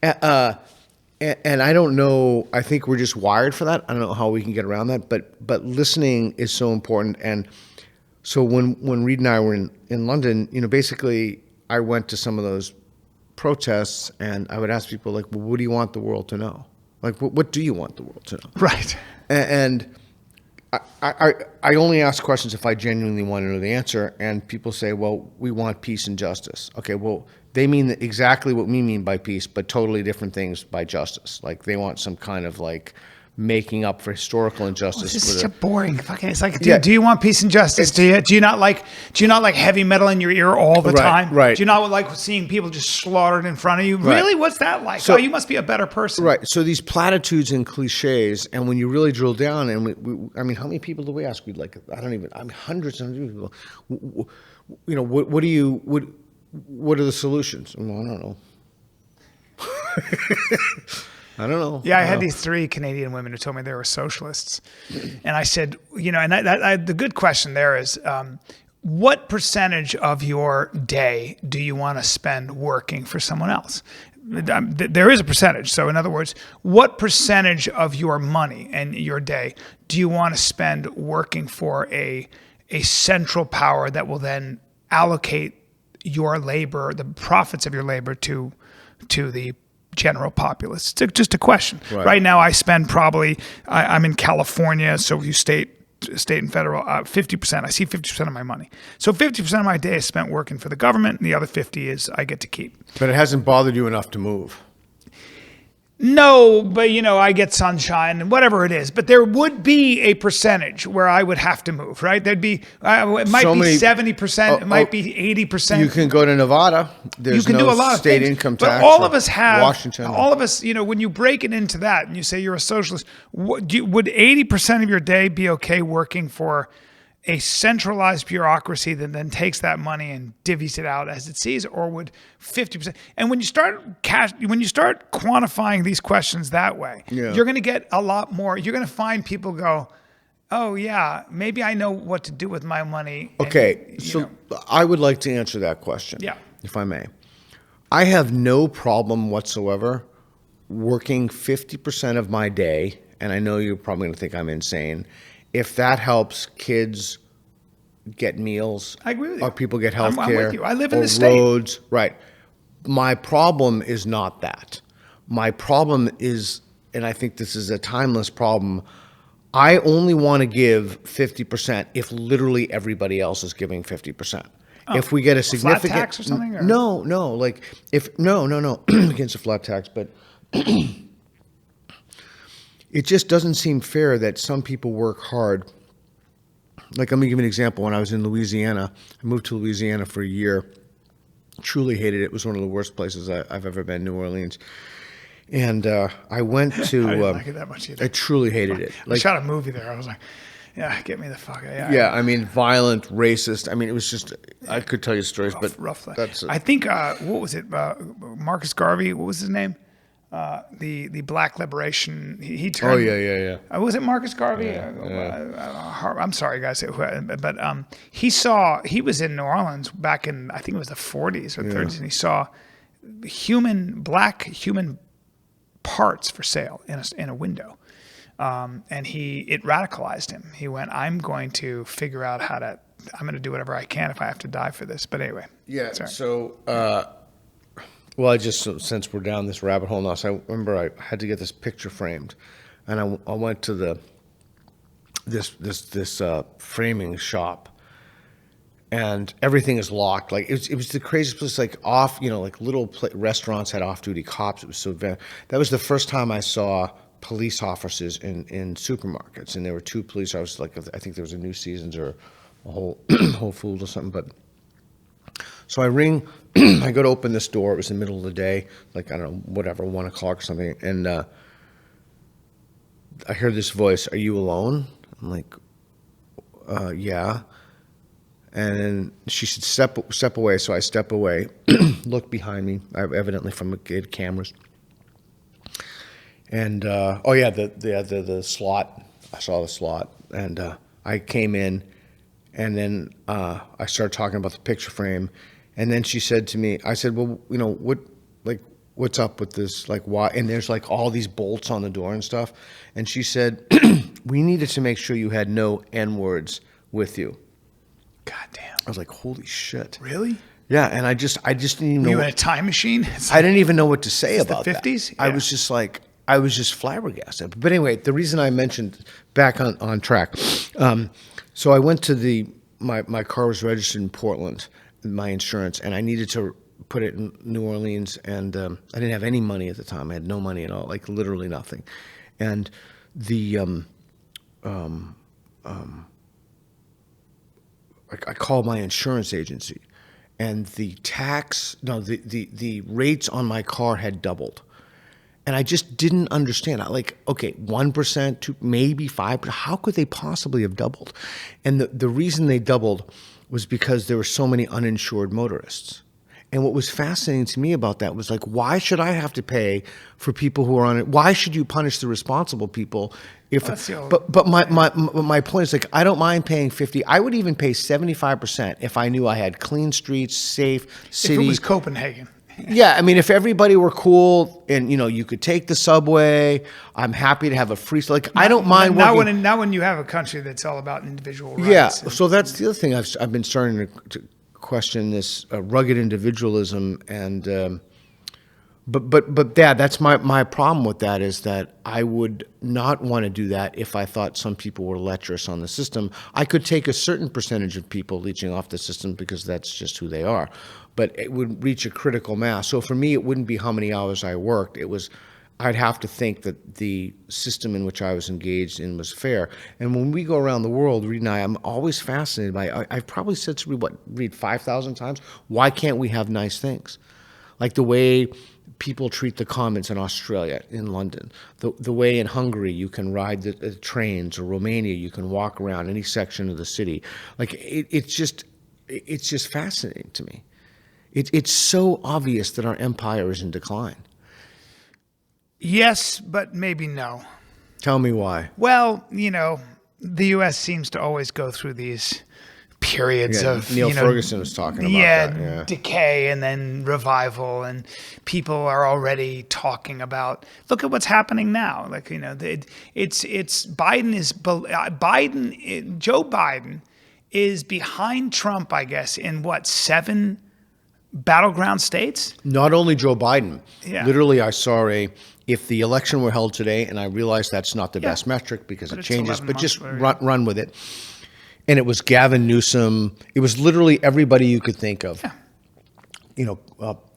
and I don't know, I think we're just wired for that. I don't know how we can get around that, but listening is so important. And so when Reed and I were in London, basically I went to some of those protests, and I would ask people, like, well, what do you want the world to know? Like, what do you want the world to know? Right. And I only ask questions if I genuinely want to know the answer, and people say, well, we want peace and justice. Okay, well, they mean exactly what we mean by peace, but totally different things by justice. Like, they want some kind of, like, making up for historical injustice. This is such a boring fucking. It's like, dude, do you want peace and justice? Do you not like heavy metal in your ear all the time? Right. Do you not like seeing people just slaughtered in front of you? Right. Really? What's that like? So, you must be a better person. Right. So these platitudes and cliches, and when you really drill down, and I mean, how many people do we ask? Hundreds of people. What are the solutions? Well, I don't know. I don't know. Yeah, I had these 3 Canadian women who told me they were socialists. And I said, and the good question there is, what percentage of your day do you want to spend working for someone else? There is a percentage. So in other words, what percentage of your money and your day do you want to spend working for a central power that will then allocate your labor, the profits of your labor to the general populace? It's just a question. Right now I spend I'm in California, so you state and federal, 50%. I see 50% of my money. So 50% of my day is spent working for the government, and the other 50 is I get to keep. But it hasn't bothered you enough to move. No, but I get sunshine and whatever it is. But there would be a percentage where I would have to move, right? There'd be, it might be 70%, it might be 80%. You can go to Nevada. There's do a lot of state things. income tax. But all of us have, Washington. all of us, when you break it into that and you say you're a socialist, would 80% of your day be okay working for a centralized bureaucracy that then takes that money and divvies it out as it sees, or would 50%? And when you start quantifying these questions that way, you're going to get a lot more. You're going to find people go, oh yeah, maybe I know what to do with my money. Okay, so I would like to answer that question, if I may. I have no problem whatsoever working 50% of my day, and I know you're probably going to think I'm insane, if that helps kids get meals, I agree with you. Or people get health care, I'm with you. I live in the state. Roads, right. My problem is not that. My problem is, and I think this is a timeless problem, I only want to give 50% if literally everybody else is giving 50%. If we get a significant flat tax or something? Or? No, like no against a flat tax, but it just doesn't seem fair that some people work hard. Like, let me give you an example. When I was in Louisiana, I moved to Louisiana for a year. Truly hated it. It was one of the worst places I've ever been, New Orleans. And I went to... I didn't like it that much either. I truly hated it. I shot a movie there. I was like, yeah, get me the fuck out. Yeah, I mean, violent, racist. I mean, it was just... I could tell you stories, rough. That's... I think, what was it? Marcus Garvey, what was his name? The Black Liberation. He turned. Oh yeah. Was it Marcus Garvey? I'm sorry, guys, but he was in New Orleans back in, I think it was the 40s or 30s, and he saw black human parts for sale in a window, and it radicalized him. He went, I'm going to figure out I'm going to do whatever I can if I have to die for this. But anyway. Yeah. Sorry. So. Well, since we're down this rabbit hole now, so I remember I had to get this picture framed, and I went to this framing shop, and everything is locked. Like it was the craziest place. Like like little restaurants had off-duty cops. It was so that was the first time I saw police officers in supermarkets, and there were two police officers. Like I think there was a New Seasons or a Whole Foods or something, but. So I ring, I go to open this door. It was in the middle of the day, like, I don't know, whatever, 1 o'clock or something. And I hear this voice, "Are you alone?" I'm like, yeah. And then she said, step away. So I step away, look behind me, evidently from good cameras. And, the slot, I saw the slot. And I came in, and then I started talking about the picture frame. And then she said to me, I said, well, what's up with this? Like, why? And there's like all these bolts on the door and stuff. And she said, we needed to make sure you had no N-words with you. God damn. I was like, holy shit. Really? Yeah. And I just didn't even know. You in a time machine? I didn't even know what to say about the 50s? that. Yeah. I was just flabbergasted. But anyway, the reason I mentioned back on track. So I went to my car was registered in Portland, my insurance, and I needed to put it in New Orleans, and I didn't have any money at the time. I had no money at all, like literally nothing. And I called my insurance agency, and the rates on my car had doubled. And I just didn't understand. Okay, 1%, 2, maybe 5%. How could they possibly have doubled? And the reason they doubled was because there were so many uninsured motorists. And what was fascinating to me about that was like, why should I have to pay for people who are on it? Why should you punish the responsible people? But my point is, like, I don't mind paying 50. I would even pay 75% if I knew I had clean streets, safe city. If it was Copenhagen. Yeah, I mean, if everybody were cool and, you could take the subway, I'm happy to have a free, like, I don't mind working. Now when you have a country that's all about individual rights. Yeah, so that's the other thing I've been starting to question, this rugged individualism, and but yeah, that's my problem with that, is that I would not want to do that if I thought some people were lecherous on the system. I could take a certain percentage of people leeching off the system because that's just who they are, but it would reach a critical mass. So for me, it wouldn't be how many hours I worked. I'd have to think that the system in which I was engaged in was fair. And when we go around the world, Reed and I'm always fascinated by, I've probably said to Reed 5,000 times, why can't we have nice things? Like the way people treat the commons in Australia, in London, the way in Hungary you can ride the trains, or Romania you can walk around any section of the city. Like it's just fascinating to me. It's so obvious that our empire is in decline. Yes, but maybe no. Tell me why. Well, the U.S. seems to always go through these periods of Neil Ferguson was talking about that. Yeah, decay and then revival, and people are already talking about, look at what's happening now. Like, it's Joe Biden is behind Trump, I guess, in 7 battleground states? Not only Joe Biden. Yeah. Literally, I saw if the election were held today, and I realize that's not the best metric because it changes, but just run with it. And it was Gavin Newsom. It was literally everybody you could think of. Yeah.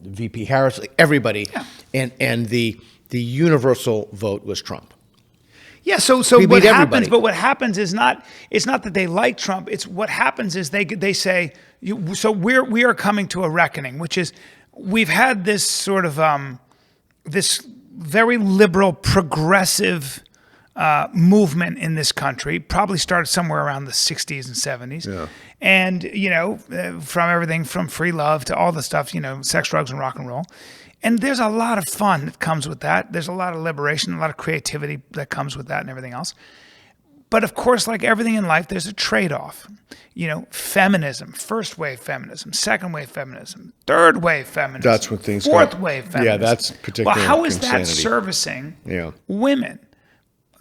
VP Harris, everybody. Yeah. And the universal vote was Trump. Yeah, so what happens? But what happens is it's not that they like Trump. It's what happens is they say, so we are coming to a reckoning, which is, we've had this sort of this very liberal, progressive movement in this country. Probably started somewhere around the 60s and 70s. Yeah. And from everything from free love to all the stuff, sex, drugs, and rock and roll. And there's a lot of fun that comes with that. There's a lot of liberation, a lot of creativity that comes with that and everything else. But of course, like everything in life, there's a trade-off. Feminism, first wave feminism, second wave feminism, third wave feminism. That's when things fourth wave feminism. Yeah, that's particularly Well, how is insanity. that servicing women?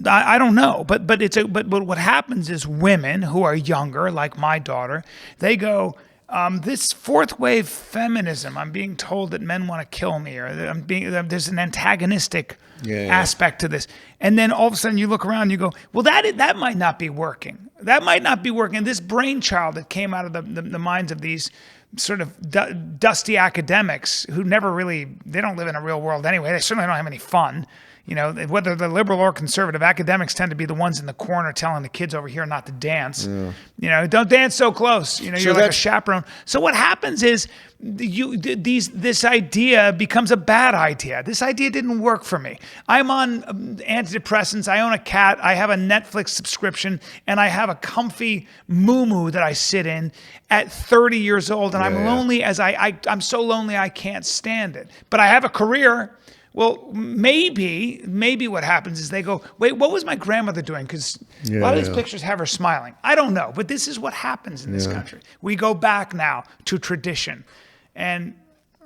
I don't know, but what happens is women who are younger, like my daughter, they go, this fourth wave feminism, I'm being told that men want to kill me, or there's an antagonistic aspect to this. And then all of a sudden you look around and you go, well, that might not be working. That might not be working. This brainchild that came out of the minds of these sort of dusty academics who they don't live in a real world anyway. They certainly don't have any fun. Whether they're liberal or conservative, academics tend to be the ones in the corner telling the kids over here not to dance. Yeah. Don't dance so close. You're like a chaperone. So what happens is this idea becomes a bad idea. This idea didn't work for me. I'm on antidepressants. I own a cat. I have a Netflix subscription, and I have a comfy muumuu that I sit in at 30 years old, and I'm lonely as I'm so lonely I can't stand it. But I have a career. Well, maybe what happens is they go, wait, what was my grandmother doing? Because a lot of these pictures have her smiling. I don't know, but this is what happens in this country. We go back now to tradition, and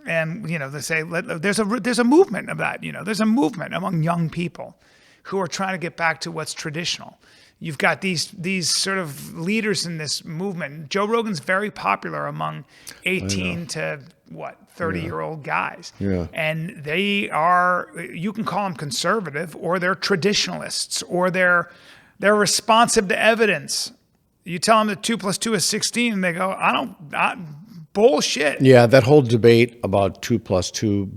they say there's a movement of that. There's a movement among young people who are trying to get back to what's traditional. You've got these sort of leaders in this movement. Joe Rogan's very popular among 18 to 30-year-old guys. Yeah. And they are, you can call them conservative, or they're traditionalists, or they're responsive to evidence. You tell them that 2 + 2 is 16, and they go, bullshit. Yeah, that whole debate about 2 + 2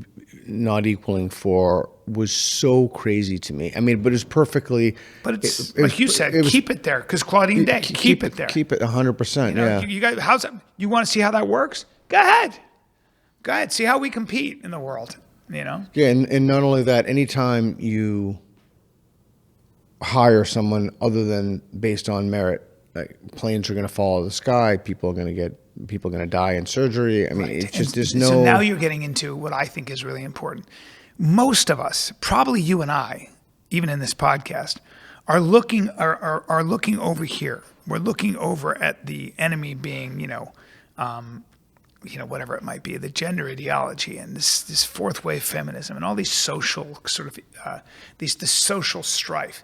not equaling 4 was so crazy to me. I mean, but it's perfectly. But it's like you said, keep it there, because Claudine Gay, keep it there. Keep it 100%. Yeah. You guys, how's that? You want to see how that works? Go ahead. See how we compete in the world. Yeah, and not only that, anytime you hire someone other than based on merit, like planes are going to fall out of the sky, people are going to die in surgery. I mean, it's just there's no. So now you're getting into what I think is really important. Most of us, probably you and I, even in this podcast, are looking over here. We're looking over at the enemy being, whatever it might be, the gender ideology and this fourth wave feminism and all these social sort of this social strife.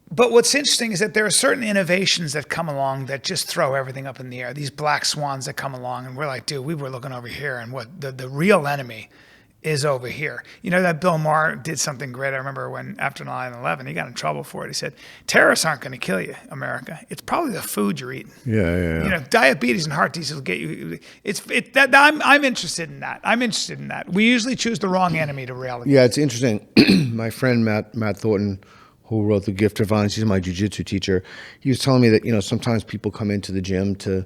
But what's interesting is that there are certain innovations that come along that just throw everything up in the air. These black swans that come along, and we're like, dude, we were looking over here, and what the real enemy is over here. That Bill Maher did something great. I remember when after 9/11, he got in trouble for it. He said, terrorists aren't going to kill you, America. It's probably the food you're eating. Yeah. Diabetes and heart disease will get you. I'm interested in that. I'm interested in that. We usually choose the wrong enemy to rail against. Yeah, it's interesting. My friend Matt Thornton, who wrote The Gift of Violence, he's my jiu-jitsu teacher. He was telling me that, sometimes people come into the gym to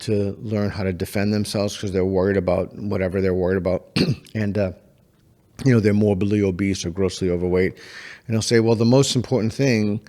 learn how to defend themselves because they're worried about whatever they're worried about. And, they're morbidly obese or grossly overweight. And he'll say, well, the most important thing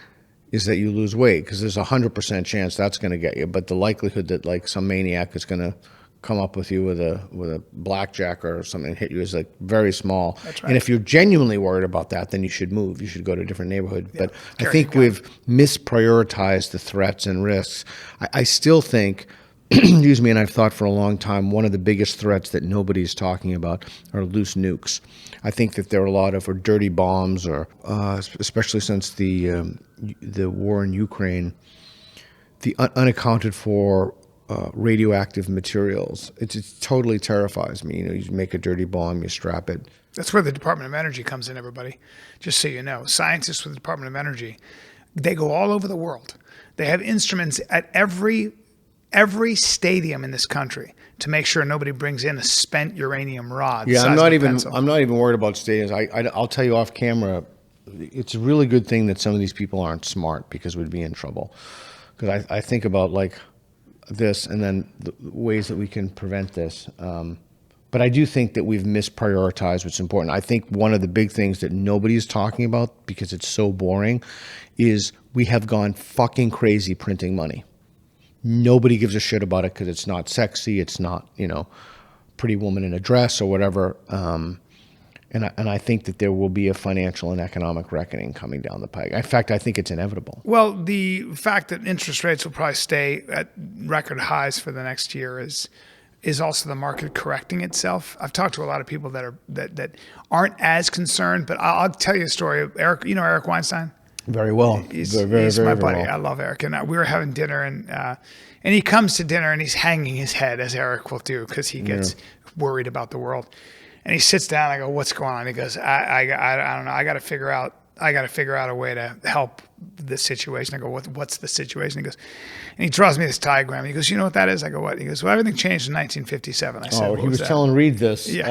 is that you lose weight because there's 100% chance that's going to get you. But the likelihood that like some maniac is going to come up with you with a blackjack or something and hit you is like very small. That's right. And if you're genuinely worried about that, then you should move. You should go to a different neighborhood. Yeah. But I think we've misprioritized the threats and risks. I still think, excuse me, and I've thought for a long time, one of the biggest threats that nobody's talking about are loose nukes. I think that there are a lot of dirty bombs, or especially since the war in Ukraine, the unaccounted for radioactive materials. It totally terrifies me. You make a dirty bomb, you strap it. That's where the Department of Energy comes in, everybody. Just so you know, scientists with the Department of Energy, they go all over the world. They have instruments at every stadium in this country to make sure nobody brings in a spent uranium rod. Yeah, I'm not even worried about stadiums. I'll tell you off camera, it's a really good thing that some of these people aren't smart because we'd be in trouble. Because I think about like this and then the ways that we can prevent this. But I do think that we've misprioritized what's important. I think one of the big things that nobody's talking about because it's so boring is we have gone fucking crazy printing money. Nobody gives a shit about it because it's not sexy. It's not, pretty woman in a dress or whatever. And I think that there will be a financial and economic reckoning coming down the pike. In fact, I think it's inevitable. Well, the fact that interest rates will probably stay at record highs for the next year is also the market correcting itself. I've talked to a lot of people that aren't as concerned, but I'll tell you a story of Eric. You know Eric Weinstein? Very well. He's very, my very buddy. well. I love Eric. And we were having dinner, and he comes to dinner, and he's hanging his head, as Eric will do, because he gets worried about the world. And he sits down. I go, "What's going on?" He goes, "I don't know. I got to figure out a way to help this situation." I go, "What's the situation?" He goes, and he draws me this diagram. He goes, "You know what that is?" I go, "What?" He goes, "Well, everything changed in 1957." I said, he was telling Reed this. Yeah.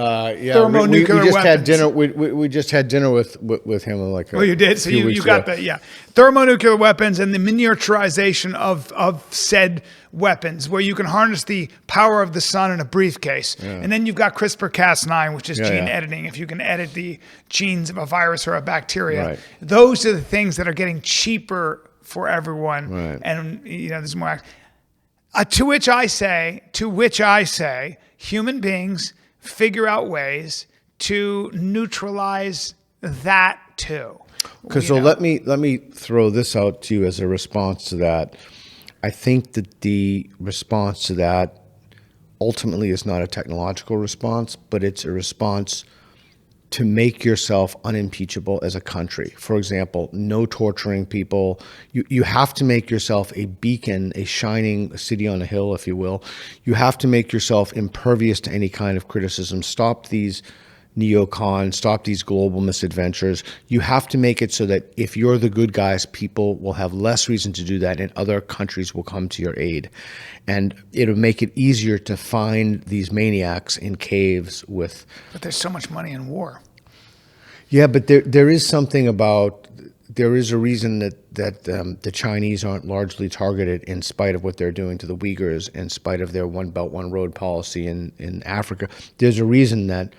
Thermonuclear we just weapons. Had dinner. We just had dinner with him like. You did. So you got that. Yeah. Thermonuclear weapons and the miniaturization of said weapons, where you can harness the power of the sun in a briefcase. Yeah. And then you've got CRISPR-Cas9, which is gene editing. If you can edit the genes of a virus or a bacteria, right. Those are the things that are getting cheaper for everyone. Right. And there's more. To which I say, human beings figure out ways to neutralize that too. Because so let me throw this out to you as a response to that. I think that the response to that ultimately is not a technological response, but it's a response to make yourself unimpeachable as a country. For example, no torturing people. You have to make yourself a beacon, a shining city on a hill, if you will. You have to make yourself impervious to any kind of criticism. Stop these neocons, stop these global misadventures. You have to make it so that if you're the good guys, people will have less reason to do that and other countries will come to your aid. And it'll make it easier to find these maniacs in caves with... But there's so much money in war. Yeah, but there is something about... There is a reason that the Chinese aren't largely targeted in spite of what they're doing to the Uyghurs, in spite of their One Belt, One Road policy in Africa. There's a reason that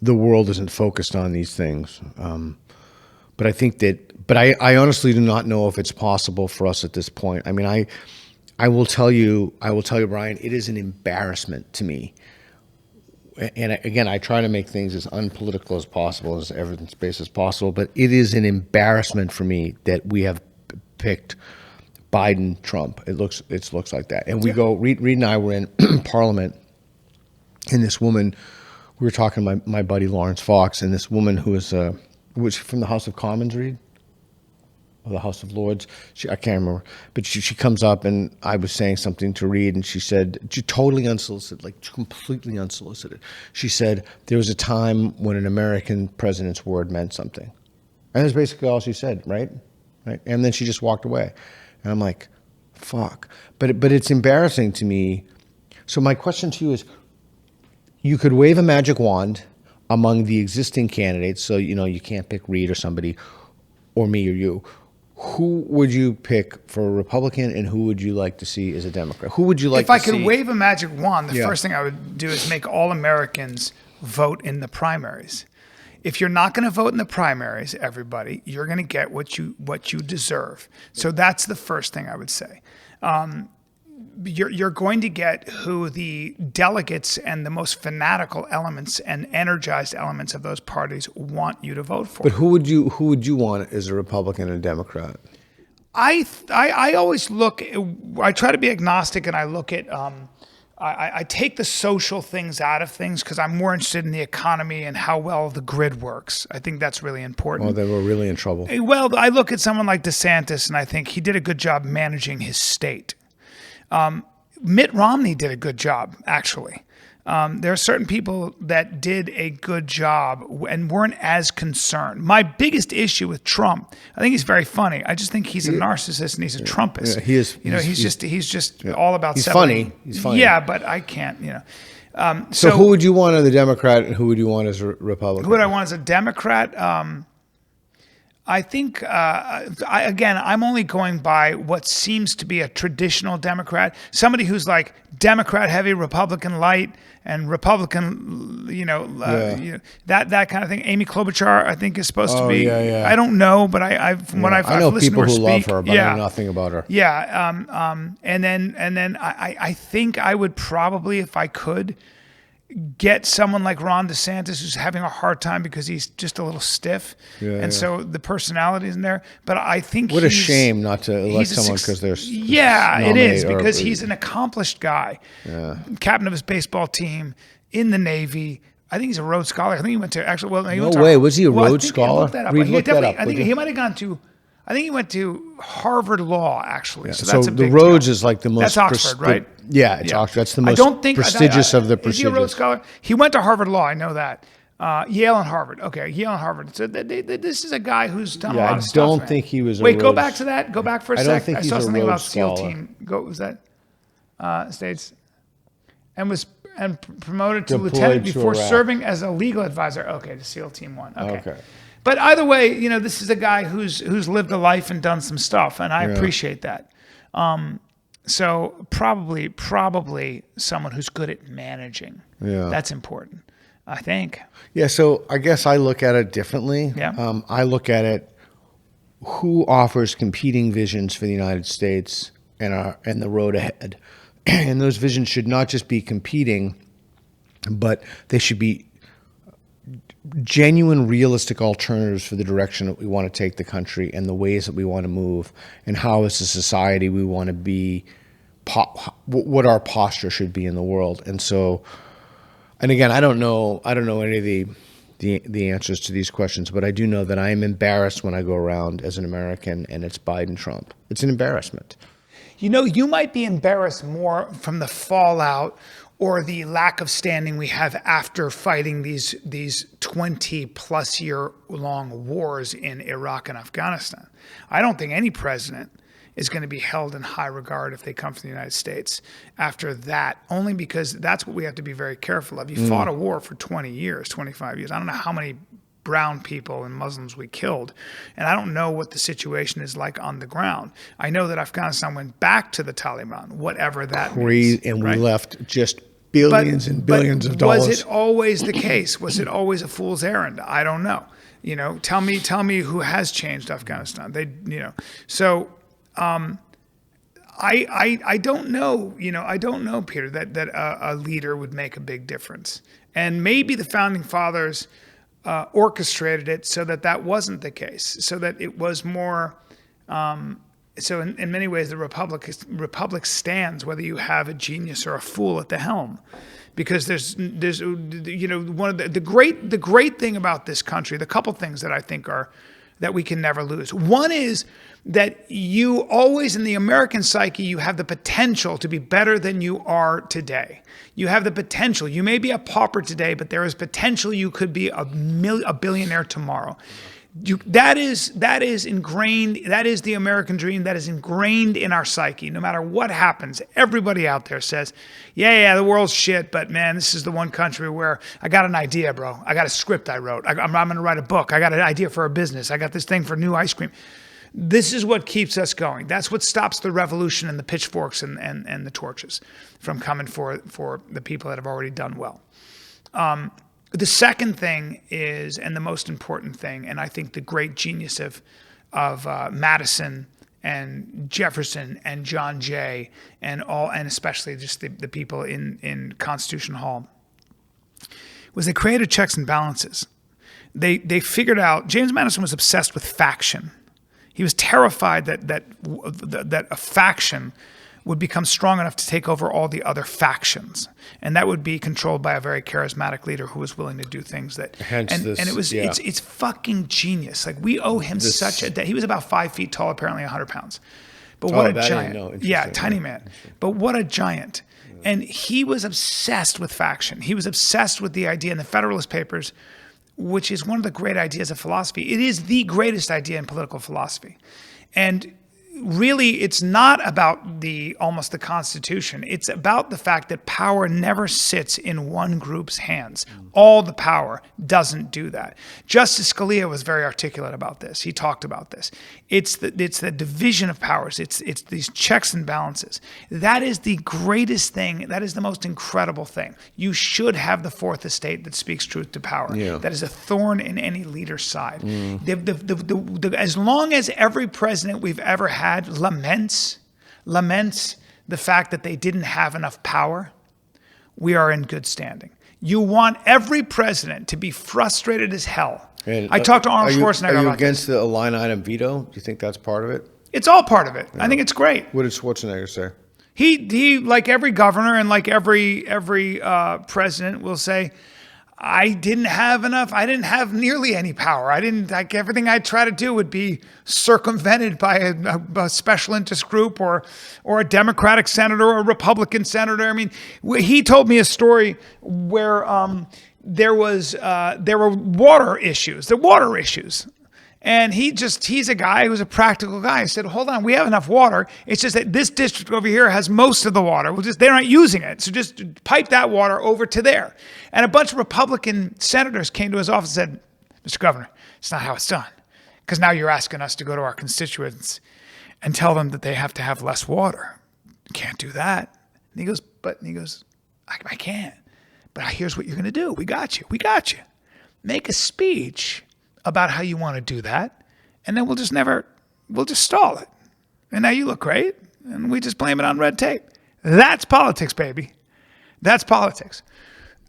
the world isn't focused on these things. But I think that, but I honestly do not know if it's possible for us at this point. I mean, I will tell you, Bryan, it is an embarrassment to me. And again, I try to make things as unpolitical as possible, as evidence-based as possible, but it is an embarrassment for me that we have picked Biden, Trump. It looks like that. And we go. Reed and I were in Parliament, and this woman. We were talking to my buddy Lawrence Fox, and this woman who was from the House of Commons, Reed, or the House of Lords. I can't remember, but she comes up, and I was saying something to Reed, and she said, totally unsolicited, like completely unsolicited. She said there was a time when an American president's word meant something, and that's basically all she said, right? And then she just walked away, and I'm like, fuck. But it's embarrassing to me. So my question to you is, you could wave a magic wand among the existing candidates, so you can't pick Reed or somebody, or me or you. Who would you pick for a Republican, and who would you like to see as a Democrat? Who would you like if to I see? could wave a magic wand, the first thing I would do is make all Americans vote in the primaries. If you're not going to vote in the primaries, everybody, you're going to get what you deserve. So that's the first thing I would say. You're going to get who the delegates and the most fanatical elements and energized elements of those parties want you to vote for. But who would you want as a Republican and a Democrat? I always look. I try to be agnostic, and I look at. I take the social things out of things because I'm more interested in the economy and how well the grid works. I think that's really important. Oh, they were really in trouble. Well, I look at someone like DeSantis, and I think he did a good job managing his state. Mitt Romney did a good job, actually. There are certain people that did a good job and weren't as concerned. My biggest issue with Trump, I think he's very funny. I just think he's a narcissist and he's a Trumpist. Yeah, he is. He's just all about. He's funny. He's funny. Yeah, but I can't. So who would you want as a Democrat, and who would you want as a Republican? Who would I want as a Democrat? I think, I'm only going by what seems to be a traditional Democrat, somebody who's like Democrat heavy, Republican light, and Republican, that kind of thing. Amy Klobuchar, I think, is supposed to be. Yeah. I don't know, but from what I've know listened people to her who love speak, her, but I know nothing about her. Yeah. And then I think I would probably, if I could, get someone like Ron DeSantis, who's having a hard time because he's just a little stiff, so the personality isn't there. But I think what a shame not to elect someone because they're it is because he's an accomplished guy, captain of his baseball team in the Navy. I think he's a Rhodes Scholar. I think he went to was he a Rhodes Scholar? Look that up. I think he might have gone to. I think he went to Harvard Law, actually. So that's a big the Rhodes deal. is like the most. That's Oxford, right? Yeah, it's Oxford. That's the most prestigious of the prestigious. Is he a Rhodes Scholar? He went to Harvard Law. I know that. Yale and Harvard. Okay, Yale and Harvard. So this is a guy who's done a lot of stuff. I don't think he was. Wait, go back to that. Go back for a sec. I don't think he's I saw something about SEAL Team. Was that States? And promoted to lieutenant before serving as a legal advisor. Okay, to SEAL Team 1. Okay. But either way, this is a guy who's lived a life and done some stuff, and I appreciate that. So probably someone who's good at managing. Yeah, that's important, I think. Yeah. So I guess I look at it differently. Yeah. I look at it: who offers competing visions for the United States and the road ahead, and those visions should not just be competing, but they should be genuine, realistic alternatives for the direction that we want to take the country and the ways that we want to move, and how as a society we want to be, what our posture should be in the world. And so, and again, I don't know any of the answers to these questions, but I do know that I am embarrassed when I go around as an American and it's Biden, Trump. It's an embarrassment. You might be embarrassed more from the fallout or the lack of standing we have after fighting these 20+ year long wars in Iraq and Afghanistan. I don't think any president is going to be held in high regard if they come to the United States after that, only because that's what we have to be very careful of. You fought a war for 20 years, 25 years. I don't know how many brown people and Muslims we killed, and I don't know what the situation is like on the ground. I know that Afghanistan went back to the Taliban, whatever that means. And we left just billions and billions of dollars. Was it always the case? Was it always a fool's errand? I don't know. Tell me who has changed Afghanistan. So I don't know. I don't know, Peter, that a leader would make a big difference. And maybe the founding fathers orchestrated it so that wasn't the case, so that it was more So in many ways, the republic stands whether you have a genius or a fool at the helm, because there's one of the great thing about this country, the couple things that I think are that we can never lose. One is that you always in the American psyche, you have the potential to be better than you are today. You have the potential. You may be a pauper today, but there is potential you could be a billionaire tomorrow. That is ingrained. That is the American dream. That is ingrained in our psyche. No matter what happens, everybody out there says, yeah, the world's shit, but man, this is the one country where I got an idea, bro. I got a script I wrote. I'm going to write a book. I got an idea for a business. I got this thing for new ice cream. This is what keeps us going. That's what stops the revolution and the pitchforks and the torches from coming for the people that have already done well. The second thing is, and the most important thing, and I think the great genius of Madison and Jefferson and John Jay and especially just the people in Constitution Hall, was they created checks and balances. They figured out, James Madison was obsessed with faction. He was terrified that a faction would become strong enough to take over all the other factions, and that would be controlled by a very charismatic leader who was willing to do things that. It's fucking genius. Like, we owe him such a debt. He was about 5 feet tall, apparently 100 pounds, but what a giant! Yeah, tiny man, but what a giant! And he was obsessed with faction. He was obsessed with the idea in the Federalist Papers, which is one of the great ideas of philosophy. It is the greatest idea in political philosophy, and really, it's not about the Constitution. It's about the fact that power never sits in one group's hands. All the power doesn't do that. Justice Scalia was very articulate about this. He talked about this. It's the division of powers. It's these checks and balances. That is the greatest thing. That is the most incredible thing. You should have the fourth estate that speaks truth to power. Yeah. That is a thorn in any leader's side. As long as every president we've ever had laments the fact that they didn't have enough power, we are in good standing. You want every president to be frustrated as hell. And I talked to Arnold Schwarzenegger about this. Are you against the line item veto? Do you think that's part of it? It's all part of it. Yeah. I think it's great. What did Schwarzenegger say? He like every governor and like every president will say, I didn't have nearly any power. Everything I try to do would be circumvented by a special interest group or a Democratic senator or a Republican senator. I mean, he told me a story where there were water issues. And he's a guy who's a practical guy. He said, hold on, we have enough water. It's just that this district over here has most of the water. They're not using it. So just pipe that water over to there. And a bunch of Republican senators came to his office and said, Mr. Governor, it's not how it's done. Because now you're asking us to go to our constituents and tell them that they have to have less water. You can't do that. And he goes, I can't. But here's what you're going to do. We got you. Make a speech about how you want to do that, and then we'll just stall it. And now you look great, and we just blame it on red tape. That's politics, baby. That's politics.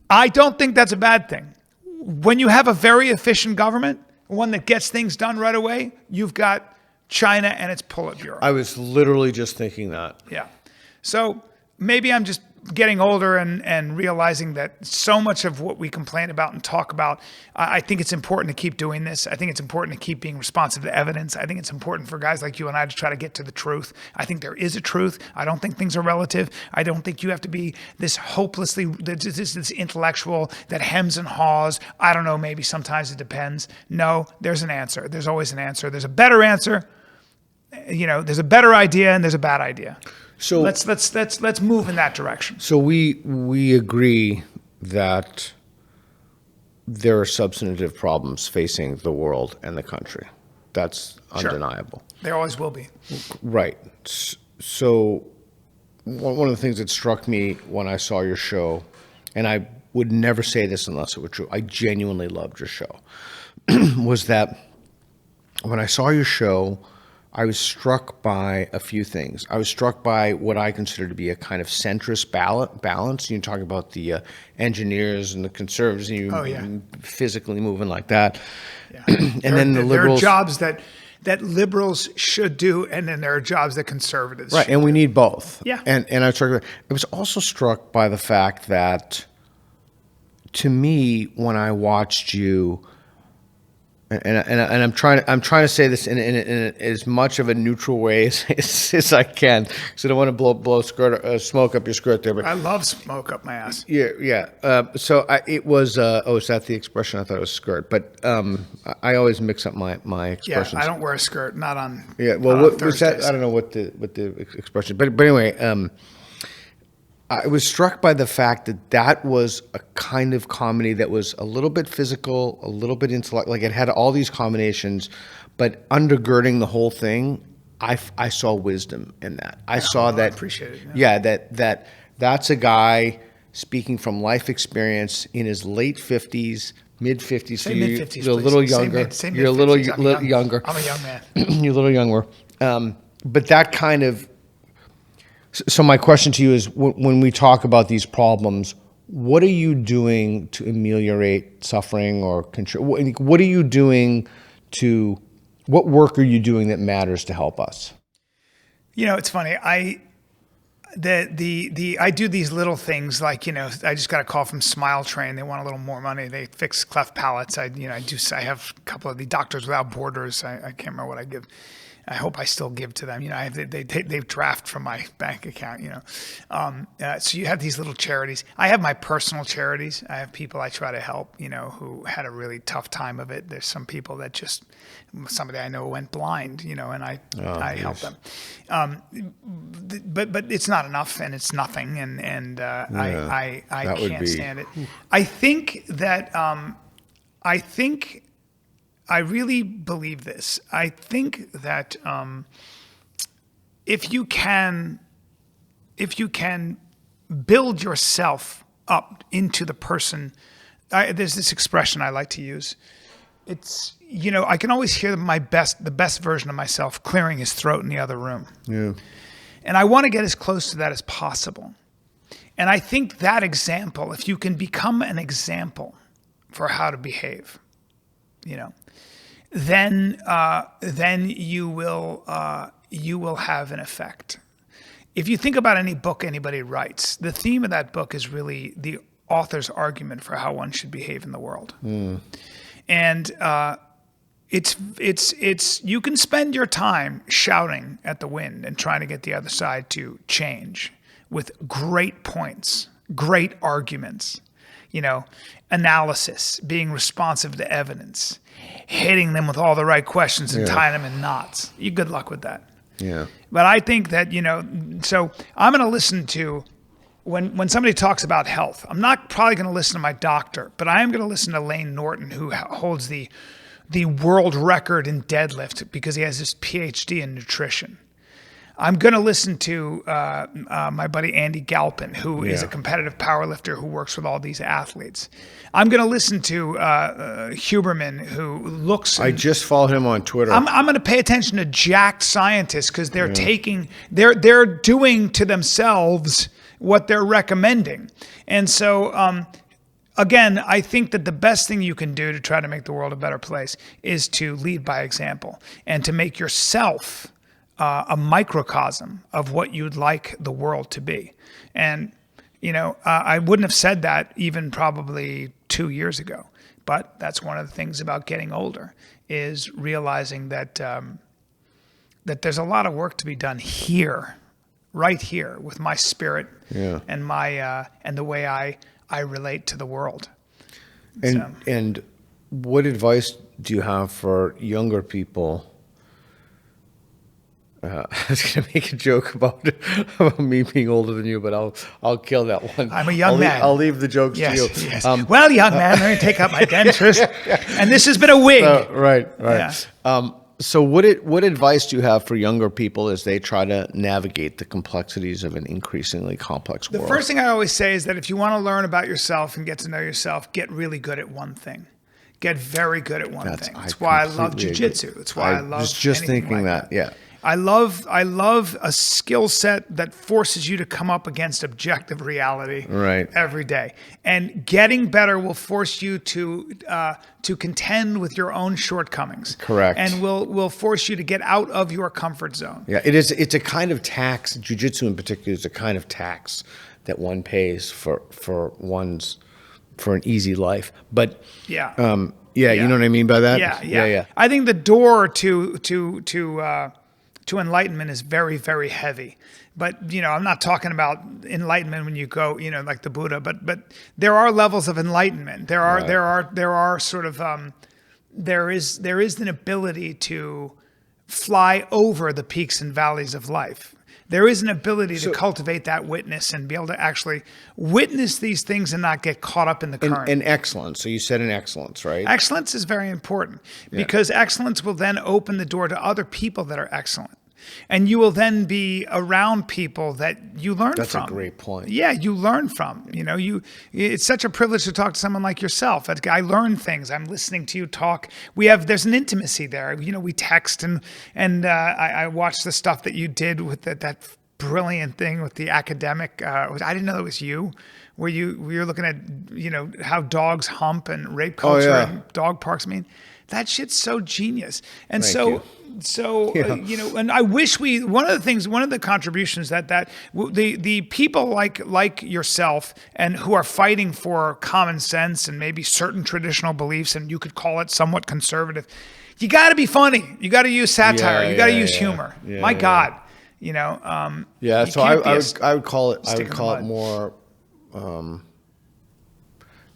I don't think that's a bad thing. When you have a very efficient government, one that gets things done right away, you've got China and its Politburo. I was literally just thinking that. Yeah. So maybe I'm just getting older and realizing that so much of what we complain about and talk about, I think it's important to keep doing this. I think it's important to keep being responsive to evidence. I think it's important for guys like you and I to try to get to the truth. I think there is a truth. I don't think things are relative. I don't think you have to be this this intellectual that hems and haws. I don't know, maybe sometimes it depends. No, there's an answer. There's always an answer. There's a better answer. There's a better idea and there's a bad idea. So let's move in that direction. So we agree that there are substantive problems facing the world and the country. That's undeniable. Sure. There always will be. Right. So one of the things that struck me when I saw your show, and I would never say this unless it were true, I genuinely loved your show, was that when I saw your show, I was struck by a few things. I was struck by what I consider to be a kind of centrist balance. You're talking about the engineers and the conservatives, and physically moving like that. Yeah. And then the liberals. There are jobs that that liberals should do, and then there are jobs that conservatives Right, should and we need both. Yeah. And I was also struck by the fact that, to me, when I watched you, and I'm trying to say this in as much of a neutral way as I can, because I don't want to blow smoke up your skirt there. But I love smoke up my ass. yeah. It was. Is that the expression? I thought it was skirt, but I always mix up my expressions. Yeah, I don't wear a skirt, not on. Yeah, well, not what on was that? Thursdays. I don't know what the expression, but anyway, I was struck by the fact that was a kind of comedy that was a little bit physical, a little bit intellect, like it had all these combinations, but undergirding the whole thing, I saw wisdom in that. I saw that. I appreciate it. Yeah, that's a guy speaking from life experience in his late 50s, mid 50s. Say mid-50s, You're a please. little Say younger. say You're a little mid-50s. younger. I'm a young man. You're a little younger. But that kind of. So my question to you is, when we talk about these problems, what are you doing to ameliorate suffering or what are you doing what work are you doing that matters to help us? You know, it's funny. I do these little things like, I just got a call from Smile Train. They want a little more money. They fix cleft palates. I have a couple of the Doctors Without Borders. I can't remember what I give. I hope I still give to them. They draft from my bank account. So you have these little charities. I have my personal charities. I have people I try to help. Who had a really tough time of it. There's some people that somebody I know went blind. And I help them. But it's not enough, and it's nothing, and I can't stand it. I think that I really believe this. I think that if you can build yourself up into the person, there's this expression I like to use. It's I can always hear the best version of myself clearing his throat in the other room. Yeah. And I want to get as close to that as possible. And I think that example, if you can become an example for how to behave, then you will have an effect. If you think about any book anybody writes, the theme of that book is really the author's argument for how one should behave in the world. And it's you can spend your time shouting at the wind and trying to get the other side to change with great points, great arguments, analysis, being responsive to evidence, hitting them with all the right questions and tying them in knots. Good luck with that. Yeah. But I think that, so I'm going to listen to, when somebody talks about health, I'm not probably going to listen to my doctor, but I am going to listen to Lane Norton, who holds the world record in deadlift because he has his PhD in nutrition. I'm going to listen to my buddy Andy Galpin, who is a competitive powerlifter who works with all these athletes. I'm going to listen to Huberman, who looks. I just followed him on Twitter. I'm going to pay attention to jacked scientists because they're they're doing to themselves what they're recommending. And so, again, I think that the best thing you can do to try to make the world a better place is to lead by example and to make yourself a microcosm of what you'd like the world to be. And, I wouldn't have said that even probably 2 years ago, but that's one of the things about getting older is realizing that that there's a lot of work to be done here, right here with my spirit and my and the way I relate to the world. And what advice do you have for younger people? I was going to make a joke about me being older than you, but I'll kill that one. I'm a young man. I'll leave the jokes to you. Yes. Well, young man, let me take out my dentures. And this has been a wig. Right. Yeah. So what advice do you have for younger people as they try to navigate the complexities of an increasingly complex world? The first thing I always say is that if you want to learn about yourself and get to know yourself, get really good at one thing. Get very good at one thing. That's why I love jiu-jitsu. It's why I love just anything thinking like that. Yeah. I love a skill set that forces you to come up against objective reality Right. every day. And getting better will force you to contend with your own shortcomings. Correct. And will force you to get out of your comfort zone. Yeah, it is. It's a kind of tax. Jiu-jitsu in particular is a kind of tax that one pays for an easy life. But Yeah. You know what I mean by that? Yeah. I think the door to enlightenment is very, very heavy. But, I'm not talking about enlightenment when you go, like the Buddha, but there are levels of enlightenment. There are sort of, there is an ability to fly over the peaks and valleys of life. There is an ability to cultivate that witness and be able to actually witness these things and not get caught up in the current. And excellence. So you said an excellence, right? Excellence is very important because excellence will then open the door to other people that are excellent. And you will then be around people that you learn from. That's a great point. Yeah, you learn from. It's such a privilege to talk to someone like yourself. I learn things. I'm listening to you talk. There's an intimacy there. We text and I watched the stuff that you did with that brilliant thing with the academic. I didn't know it was you. Where you're looking at how dogs hump and rape culture and dog parks. I mean, that shit's so genius. And Thank you. And I wish one of the contributions that the people like yourself and who are fighting for common sense and maybe certain traditional beliefs, and you could call it somewhat conservative, you got to be funny. You got to use satire. You got to use humor. My God, So I would call it more.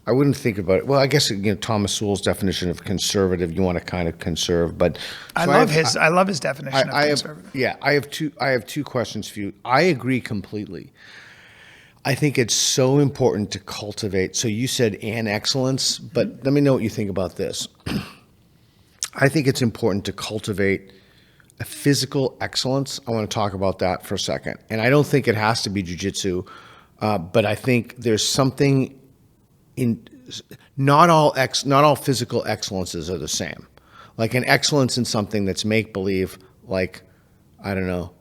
I wouldn't think about it. Well, I guess Thomas Sowell's definition of conservative. You want to kind of conserve, but I love his definition of conservative. I have two questions for you. I agree completely. I think it's so important to cultivate. So you said an excellence, but let me know what you think about this. I think it's important to cultivate a physical excellence. I want to talk about that for a second, and I don't think it has to be jiu-jitsu, but I think there's something. Not all physical excellences are the same. Like an excellence in something that's make-believe, like, I don't know,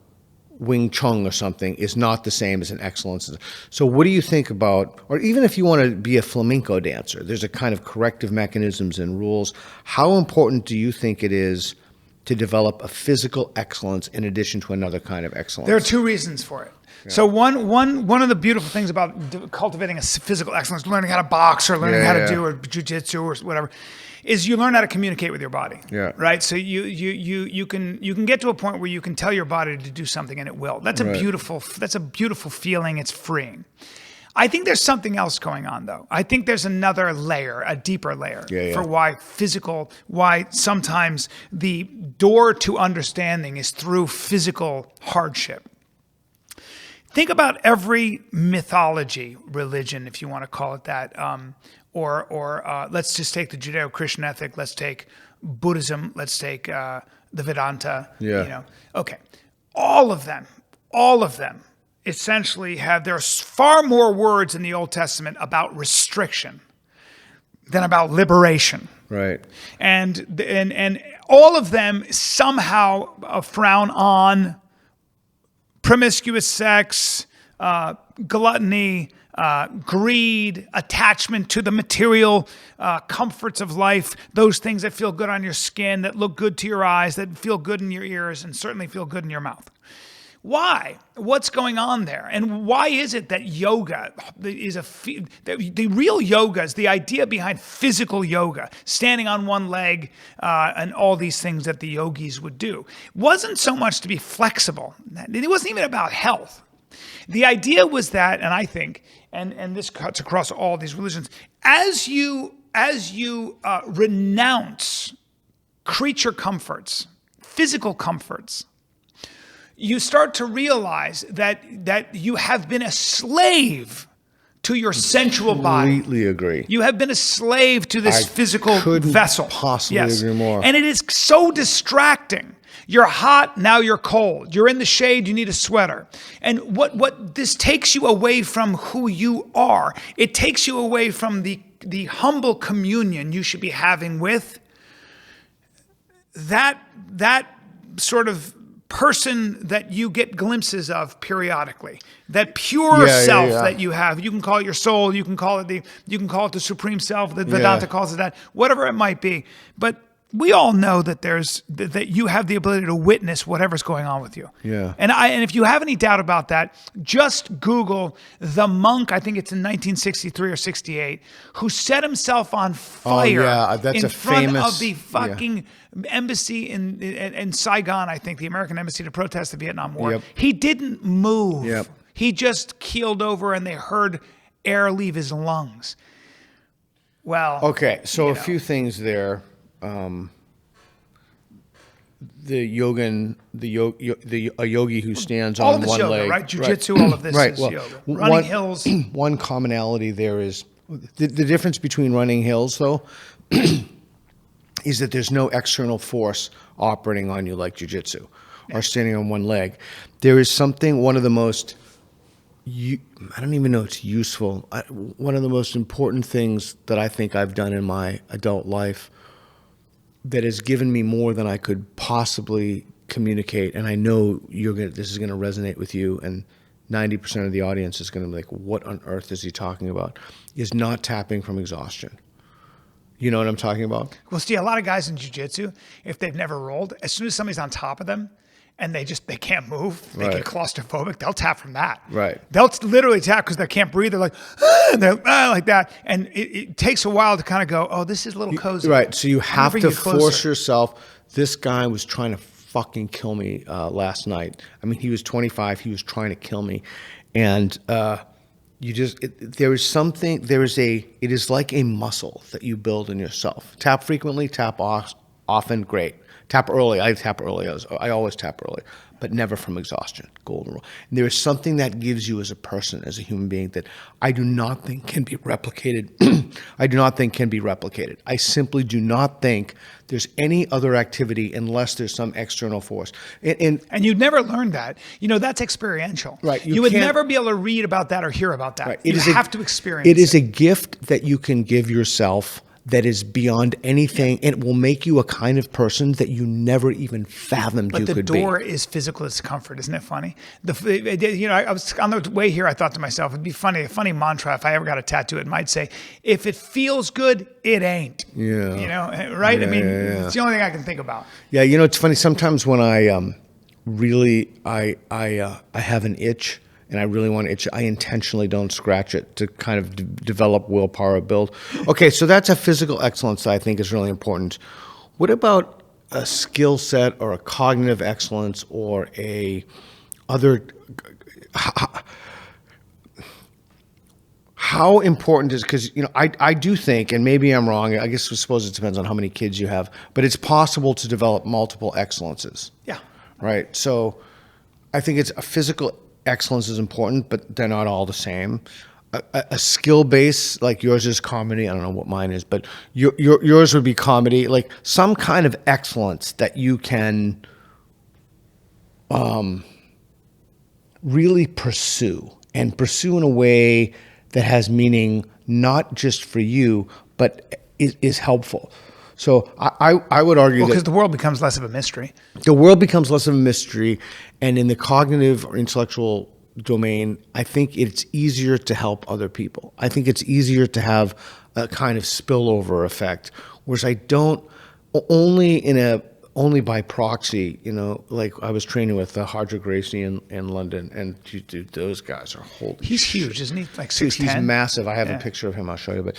Wing Chun or something, is not the same as an excellence. So what do you think about, or even if you want to be a flamenco dancer, there's a kind of corrective mechanisms and rules. How important do you think it is to develop a physical excellence in addition to another kind of excellence? There are two reasons for it. Yeah. So one of the beautiful things about cultivating a physical excellence, learning how to box or learning how to do or jiu-jitsu or whatever, is you learn how to communicate with your body. Yeah. Right. So you can get to a point where you can tell your body to do something and it will. That's a beautiful feeling. It's freeing. I think there's something else going on, though. I think there's another layer, a deeper layer, for why sometimes the door to understanding is through physical hardship. Think about every mythology, religion, if you want to call it that, or let's just take the Judeo-Christian ethic. Let's take Buddhism. Let's take the Vedanta. Yeah. Okay. All of them. Essentially there's far more words in the Old Testament about restriction than about liberation. Right. And all of them somehow frown on promiscuous sex, gluttony, greed, attachment to the material comforts of life, those things that feel good on your skin, that look good to your eyes, that feel good in your ears, and certainly feel good in your mouth. Why? What's going on there? And why is it that yoga is the real yoga is the idea behind physical yoga, standing on one leg and all these things that the yogis would do, wasn't so much to be flexible. It wasn't even about health. The idea was that, and I think, and this cuts across all these religions, as you renounce creature comforts, physical comforts, you start to realize that you have been a slave to your sensual body. Completely agree. You have been a slave to this physical vessel. Possibly agree more. And it is so distracting. You're hot, now you're cold. You're in the shade, you need a sweater. And what this takes you away from who you are. It takes you away from the humble communion you should be having with that sort of person that you get glimpses of periodically, that pure self that you have. You can call it your soul. You can call it the supreme self. The Vedanta calls it that. Whatever it might be, but we all know that that you have the ability to witness whatever's going on with you. Yeah. And if you have any doubt about that, just Google the monk, I think it's in 1963 or 68, who set himself on fire that's in a front famous, of the fucking embassy in Saigon, I think, the American embassy, to protest the Vietnam War. Yep. He didn't move. Yep. He just keeled over and they heard air leave his lungs. Well, okay, so a few things there. A yogi who stands all on of one yoga, leg, right? Jiu-jitsu, all of this is yoga. Running hills. One commonality there is the difference between running hills, though, is that there's no external force operating on you like jiu-jitsu or standing on one leg. There is something, one of the most, I don't even know it's useful, one of the most important things that I think I've done in my adult life that has given me more than I could possibly communicate, and I know this is going to resonate with you, and 90% of the audience is going to be like, what on earth is he talking about, is not tapping from exhaustion. You know what I'm talking about? Well, see, a lot of guys in jiu-jitsu, if they've never rolled, as soon as somebody's on top of them and they can't move, they get claustrophobic, they'll tap from that. Right. They'll literally tap because they can't breathe. They're like, and they're like that. And it takes a while to kind of go, oh, this is a little cozy. Right. So you have to force yourself. This guy was trying to fucking kill me last night. I mean, he was 25. He was trying to kill me. And it is like a muscle that you build in yourself. Tap frequently, tap often, great. Tap early. I tap early. I always tap early, but never from exhaustion. Golden rule. And there is something that gives you as a person, as a human being, that I do not think can be replicated. I simply do not think there's any other activity unless there's some external force. And you'd never learn that. That's experiential. Right. You would never be able to read about that or hear about that. Right. You have to experience it. It is a gift that you can give yourself that is beyond anything, and it will make you a kind of person that you never even fathomed you could be. But the door is physical discomfort. Isn't it funny? I was on the way here, I thought to myself, it'd be funny, a funny mantra, if I ever got a tattoo, it might say, if it feels good, it ain't. Yeah. Right? It's the only thing I can think about. Yeah, it's funny, sometimes when I have an itch, and I really want to itch, I intentionally don't scratch it to kind of develop willpower build. Okay, so that's a physical excellence that I think is really important. What about a skill set or a cognitive excellence or how important is, because I do think, and maybe I'm wrong, I suppose it depends on how many kids you have, but it's possible to develop multiple excellences. Yeah. Right? So I think it's a physical excellence is important, but they're not all the same. A skill base like yours is comedy. I don't know what mine is, but yours would be comedy. Like some kind of excellence that you can really pursue in a way that has meaning, not just for you, but is helpful. So I would argue that because the world becomes less of a mystery. The world becomes less of a mystery, and in the cognitive or intellectual domain, I think it's easier to help other people. I think it's easier to have a kind of spillover effect, whereas I don't, only by proxy, like I was training with Hardra Gracie in London, and dude, those guys are holy He's shit. huge, isn't he? Like 6'10"? He's massive. I have a picture of him. I'll show you.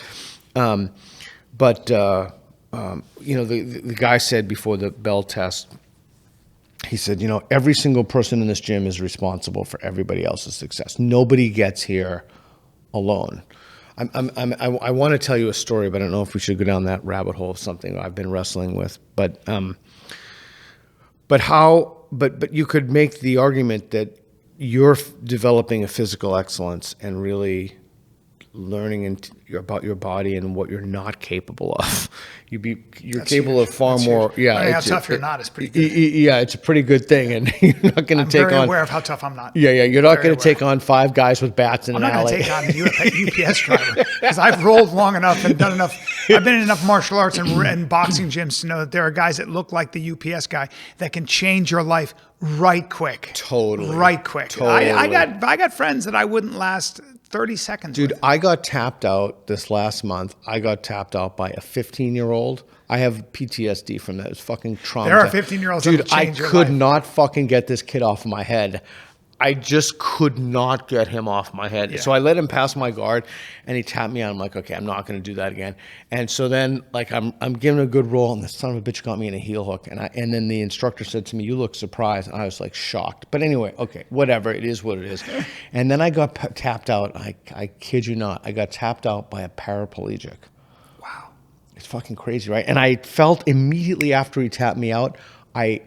The guy said before the Bell test, he said, every single person in this gym is responsible for everybody else's success. Nobody gets here alone. I want to tell you a story, but I don't know if we should go down that rabbit hole of something I've been wrestling with. But you could make the argument that you're developing a physical excellence and really learning about your body and what you're not capable of. You're That's capable huge. of far That's more. huge. Yeah, Learning how tough you're not is pretty good. Yeah, it's a pretty good thing, and you're not going to take Very on. aware of how tough I'm not. Yeah, you're not Very going to aware. take on 5 guys with bats in I'm an not alley. going to take on the UPS driver because I've rolled long enough and done enough. I've been in enough martial arts and boxing gyms to know that there are guys that look like the UPS guy that can change your life right quick. Totally. Right quick. Totally. I got friends that I wouldn't last 30 seconds Dude, with. I got tapped out this last month. I got tapped out by a 15-year-old. I have PTSD from that. It was fucking trauma. There are 15-year-olds that Dude, will change your could life. not fucking get this kid off my head. I just could not get him off my head. Yeah. So I let him pass my guard, and he tapped me out. I'm like, okay, I'm not going to do that again. And so then, like, I'm giving a good roll, and the son of a bitch got me in a heel hook. And then the instructor said to me, "You look surprised." And I was like shocked. But anyway, okay, whatever. It is what it is. And then I got tapped out. I kid you not. I got tapped out by a paraplegic. Wow. It's fucking crazy, right? And I felt immediately after he tapped me out, I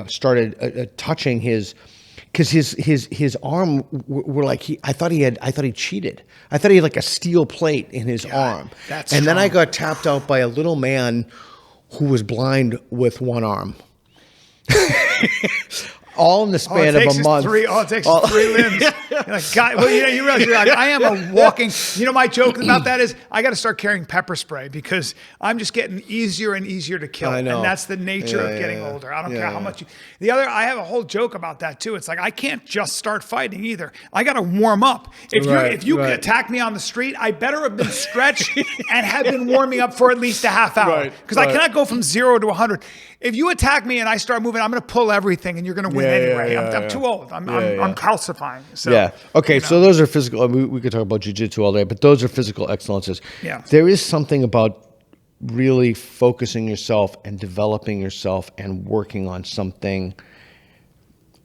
started touching his, because his arm were like I thought he cheated. I thought he had like a steel plate in his arm. That's and then I strong. got tapped out by a little man who was blind with one arm. All in the span of a month. It takes is 3 limbs. You're like, God, well, you realize you're like, I am a walking. My joke about that is I got to start carrying pepper spray because I'm just getting easier and easier to kill. I know. And that's the nature of getting older. I don't care how much you. I have a whole joke about that too. It's like I can't just start fighting either. I got to warm up. If you attack me on the street, I better have been stretched and have been warming up for at least a half hour because I cannot go from 0 to 100. If you attack me and I start moving, I'm going to pull everything and you're going to win anyway. I'm too old. I'm calcifying. So, yeah. Okay. So those are physical. We could talk about jiu-jitsu all day, but those are physical excellences. Yeah. There is something about really focusing yourself and developing yourself and working on something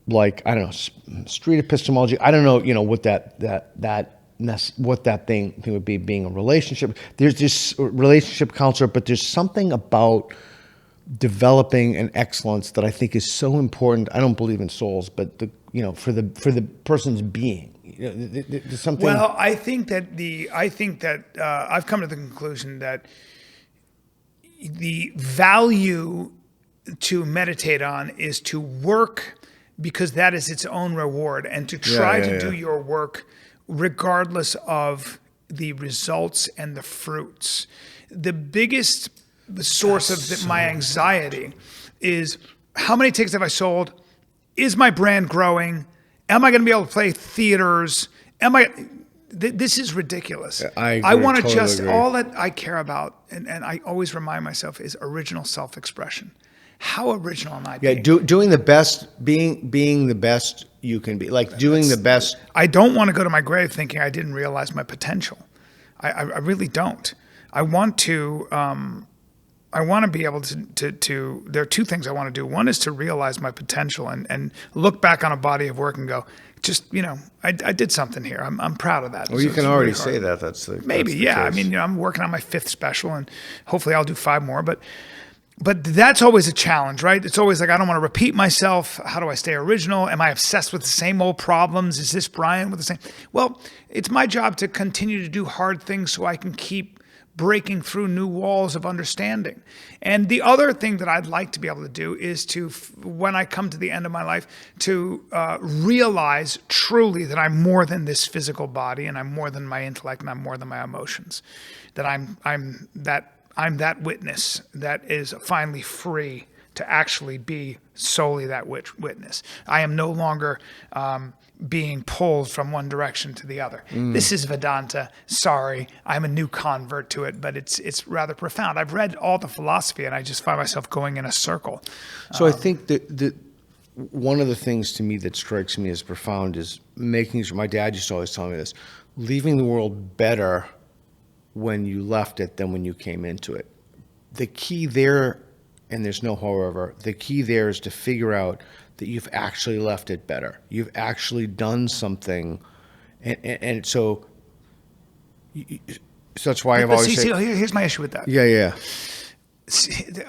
like, I don't know, street epistemology. I don't know, what what that thing would be, being a relationship. There's this relationship counselor, but there's something about developing an excellence that I think is so important. I don't believe in souls, but for the person's being, there's something. Well, I think that I've come to the conclusion that the value to meditate on is to work because that is its own reward, and to try to do your work regardless of the results and the fruits. The biggest source of my anxiety is how many tickets have I sold? Is my brand growing? Am I going to be able to play theaters? This is ridiculous. I agree, I want to totally agree. all that I care about, and I always remind myself, is original self-expression. How original am I being? Doing the best, being the best you can be, like doing the best. I don't want to go to my grave thinking I didn't realize my potential. I really don't. I want to be able to. There are 2 things I want to do. One is to realize my potential and look back on a body of work and go, I did something here. I'm proud of that. Well, So you it's can really already hard. say that. That's the Maybe, that's the yeah. I case. mean, I'm working on my 5th special, and hopefully I'll do 5 more. But that's always a challenge, right? It's always like, I don't want to repeat myself. How do I stay original? Am I obsessed with the same old problems? Is this Bryan with the same? Well, it's my job to continue to do hard things so I can keep breaking through new walls of understanding. And the other thing that I'd like to be able to do is to, when I come to the end of my life, to realize truly that I'm more than this physical body, and I'm more than my intellect, and I'm more than my emotions. That I'm that witness that is finally free to actually be solely that witness. I am no longer being pulled from one direction to the other. This is Vedanta. Sorry, I'm a new convert to it, but it's rather profound. I've read all the philosophy, and I just find myself going in a circle. So I think that one of the things to me that strikes me as profound is making sure. My dad used to always tell me this: leaving the world better when you left it than when you came into it. The key there, and there's no however, the key there is to figure out that you've actually left it better. You've actually done something. And so that's why I've always said. Here's my issue with that. Yeah.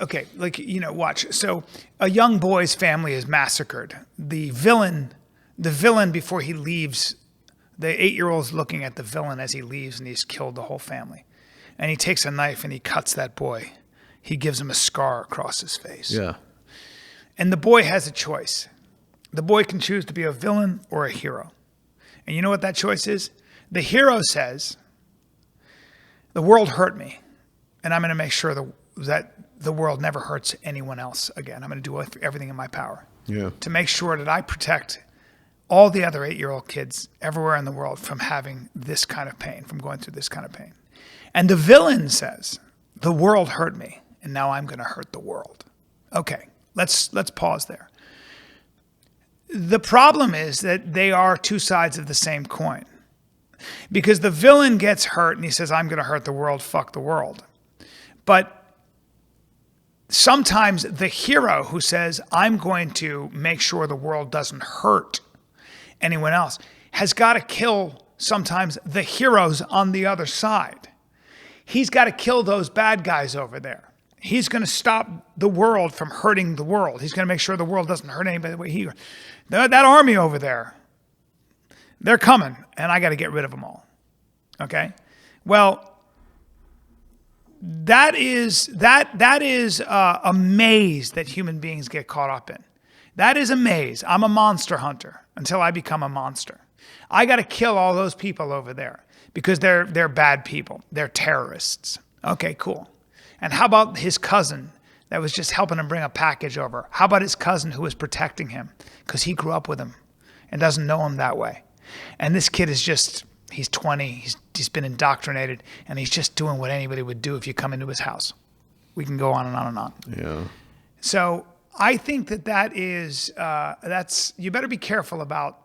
Okay, watch. So a young boy's family is massacred. The villain before he leaves The 8-year-old's looking at the villain as he leaves, and he's killed the whole family. And he takes a knife and he cuts that boy. He gives him a scar across his face. Yeah. And the boy has a choice. The boy can choose to be a villain or a hero. And you know what that choice is? The hero says, the world hurt me, and I'm going to make sure that the world never hurts anyone else again. I'm going to do everything in my power to make sure that I protect all the other 8-year-old kids everywhere in the world from having this kind of pain, from going through this kind of pain. And the villain says, the world hurt me, and now I'm going to hurt the world. Okay, let's pause there. The problem is that they are two sides of the same coin. Because the villain gets hurt and he says, I'm going to hurt the world, fuck the world. But sometimes the hero who says, I'm going to make sure the world doesn't hurt anyone else, has got to kill sometimes the heroes on the other side. He's got to kill those bad guys over there. He's going to stop the world from hurting the world. He's going to make sure the world doesn't hurt anybody the way that army over there, they're coming, and I got to get rid of them all. Okay? Well, that is a maze that human beings get caught up in. That is a maze. I'm a monster hunter until I become a monster. I got to kill all those people over there because they're bad people. They're terrorists. Okay, cool. And how about his cousin that was just helping him bring a package over? How about his cousin who was protecting him because he grew up with him and doesn't know him that way? And this kid is he's 20, he's been indoctrinated, and he's just doing what anybody would do if you come into his house. We can go on and on and on. Yeah. So I think that is, you better be careful about,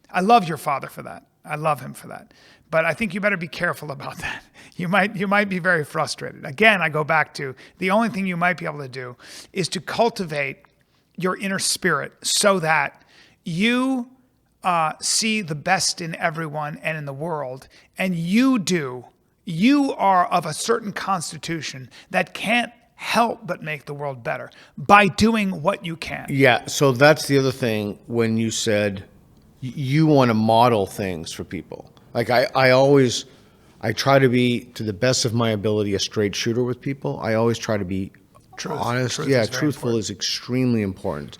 I love your father for that. I love him for that. But I think you better be careful about that. You might be very frustrated. Again, I go back to the only thing you might be able to do is to cultivate your inner spirit so that you see the best in everyone and in the world, and you are of a certain constitution that can't help but make the world better by doing what you can. Yeah, so that's the other thing when you said you want to model things for people. Like I try to be, to the best of my ability, a straight shooter with people. I always try to be honest. Truthful is extremely important.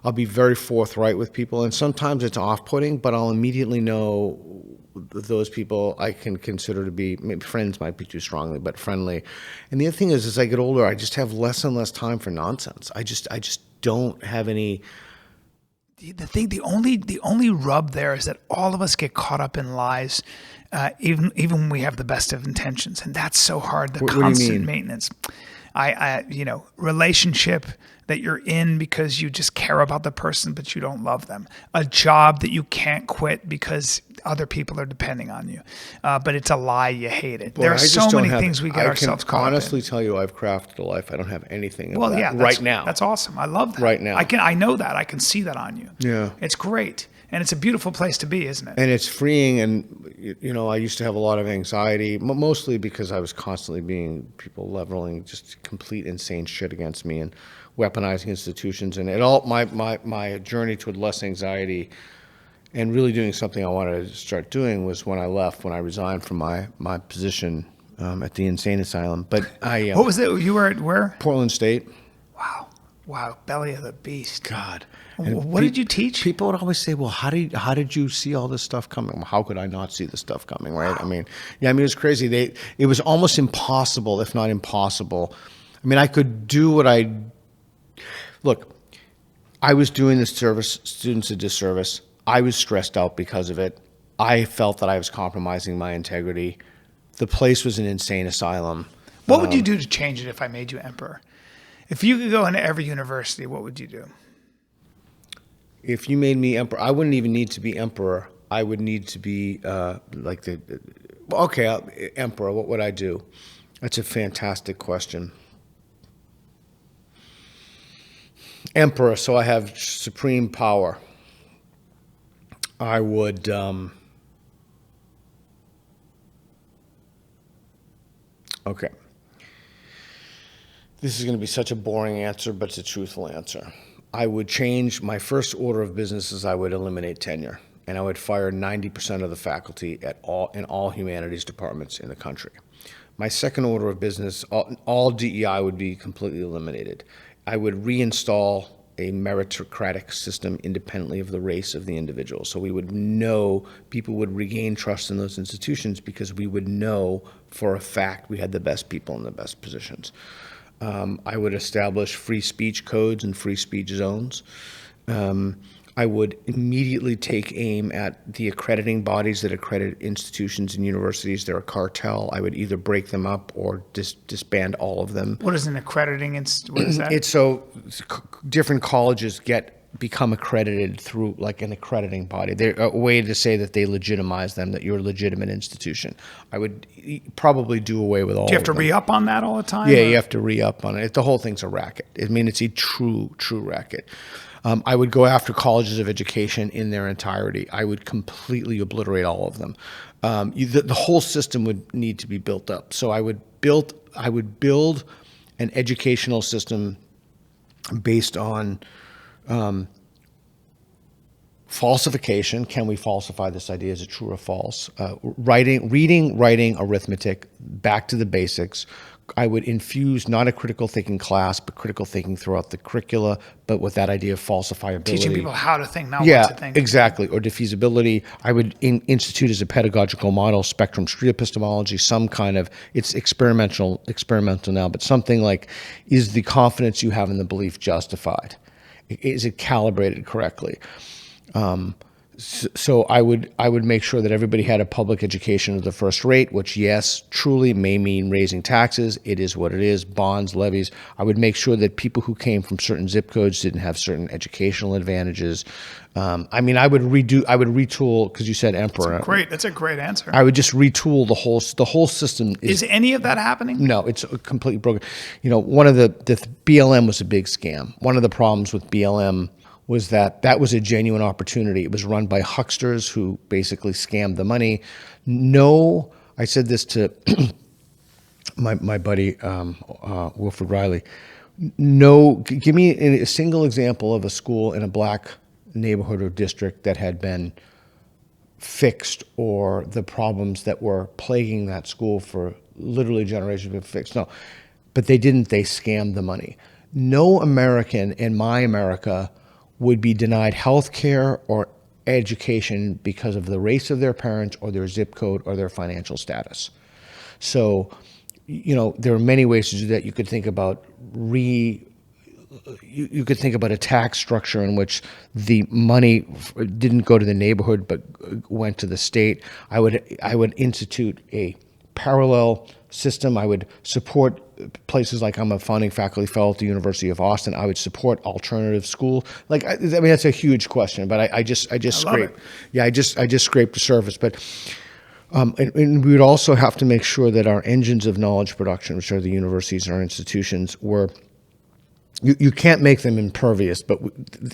I'll be very forthright with people, and sometimes it's off-putting, but I'll immediately know those people I can consider to be, maybe friends might be too strongly, but friendly. And the other thing is, as I get older, I just have less and less time for nonsense. I just don't have any. The only rub there is that all of us get caught up in lies, even when we have the best of intentions, and that's so hard. The constant maintenance. Relationship that you're in because you just care about the person, but you don't love them. A job that you can't quit because other people are depending on you, but it's a lie. You hate it. There are so many things we get ourselves caught up in. I can honestly tell you, I've crafted a life. I don't have anything. Well, yeah, right now. That's awesome. I love that. Right now, I know that. I can see that on you. Yeah, it's great. And it's a beautiful place to be, isn't it? And it's freeing. And, I used to have a lot of anxiety, mostly because I was constantly people leveling just complete insane shit against me and weaponizing institutions. And my journey toward less anxiety and really doing something I wanted to start doing was when I resigned from my position at the insane asylum. But what was it? You were at where? Portland State. Wow. Belly of the beast. God. What did you teach? People would always say, well, how did you see all this stuff coming? Well, how could I not see the stuff coming, right? Wow. It was crazy. It was almost impossible, if not impossible. I could do look, I was doing the students a disservice. I was stressed out because of it. I felt that I was compromising my integrity. The place was an insane asylum. What would you do to change it if I made you emperor? If you could go into every university, what would you do? If you made me emperor, I wouldn't even need to be emperor. I would need to be emperor. What would I do? That's a fantastic question. Emperor, so I have supreme power. I would. Okay. This is going to be such a boring answer, but it's a truthful answer. I would change my first order of business is I would eliminate tenure. and I would fire 90% of the faculty in all humanities departments in the country. My second order of business, all DEI would be completely eliminated. I would reinstall a meritocratic system independently of the race of the individual. So we would know, people would regain trust in those institutions because we would know for a fact we had the best people in the best positions. I would establish free speech codes and free speech zones. I would immediately take aim at the accrediting bodies that accredit institutions and universities. They're a cartel. I would either break them up or disband all of them. What is an accrediting what is that? It's so different colleges become accredited through like an accrediting body. They're a way to say that they legitimize them, that you're a legitimate institution. I would probably do away with all of them. Do you have to re-up on that all the time? Yeah, or? you have to re-up on it. The whole thing's a racket. I mean, it's a true racket. I would go after colleges of education in their entirety. I would completely obliterate all of them. The whole system would need to be built up. So I would build an educational system based on falsification. Can we falsify this idea? Is it true or false? Reading, writing, arithmetic, back to the basics. I would infuse not a critical thinking class, but critical thinking throughout the curricula, but with that idea of falsifiability. Teaching people how to think, not what to think. Exactly, or diffusibility. I would institute as a pedagogical model spectrum street epistemology, some kind of, it's experimental now, but something like, is the confidence you have in the belief justified? Is it calibrated correctly? So I would make sure that everybody had a public education of the first rate, which, yes, truly may mean raising taxes. It is what it is, bonds, levies. I would make sure that people who came from certain zip codes didn't have certain educational advantages. I would retool, because you said emperor. That's a great answer. I would just retool the whole system. Is any of that happening? No, it's completely broken. One of the BLM was a big scam. One of the problems with BLM was that was a genuine opportunity. It was run by hucksters who basically scammed the money. No, I said this to my buddy Wilfred Riley. No, give me a single example of a school in a black neighborhood or district that had been fixed, or the problems that were plaguing that school for literally generations have been fixed. No, but they didn't. They scammed the money. No American in my America would be denied health care or education because of the race of their parents or their zip code or their financial status. So, there are many ways to do that. You could think about you could think about a tax structure in which the money didn't go to the neighborhood but went to the state. I would institute a parallel system. I would support places like, I'm a founding faculty fellow at the University of Austin. I would support alternative school. That's a huge question, but I just scraped. Yeah, I just scraped the surface. But and we would also have to make sure that our engines of knowledge production, which are the universities and our institutions, were. You can't make them impervious, but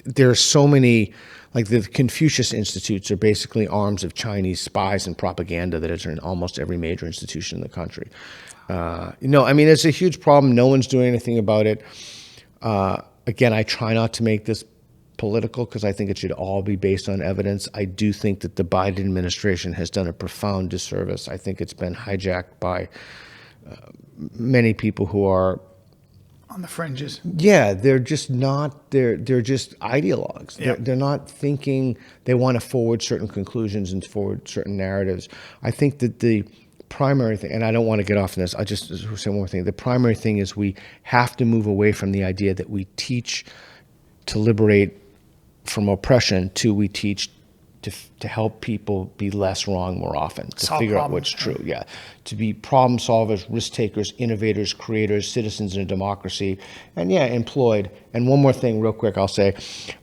there are so many, like the Confucius Institutes are basically arms of Chinese spies and propaganda that is in almost every major institution in the country. It's a huge problem. No one's doing anything about it. Again, I try not to make this political because I think it should all be based on evidence. I do think that the Biden administration has done a profound disservice. I think it's been hijacked by many people who are on the fringes. Yeah, they're just not. They're just ideologues. Yep. They're not thinking. They want to forward certain conclusions and forward certain narratives. I think that the primary thing, and I don't want to get off on this. I just say one more thing. The primary thing is we have to move away from the idea that we teach to liberate from oppression to we teach to help people be less wrong more often, to figure out what's true. Yeah, to be problem solvers, risk takers, innovators, creators, citizens in a democracy, and employed. And one more thing real quick I'll say,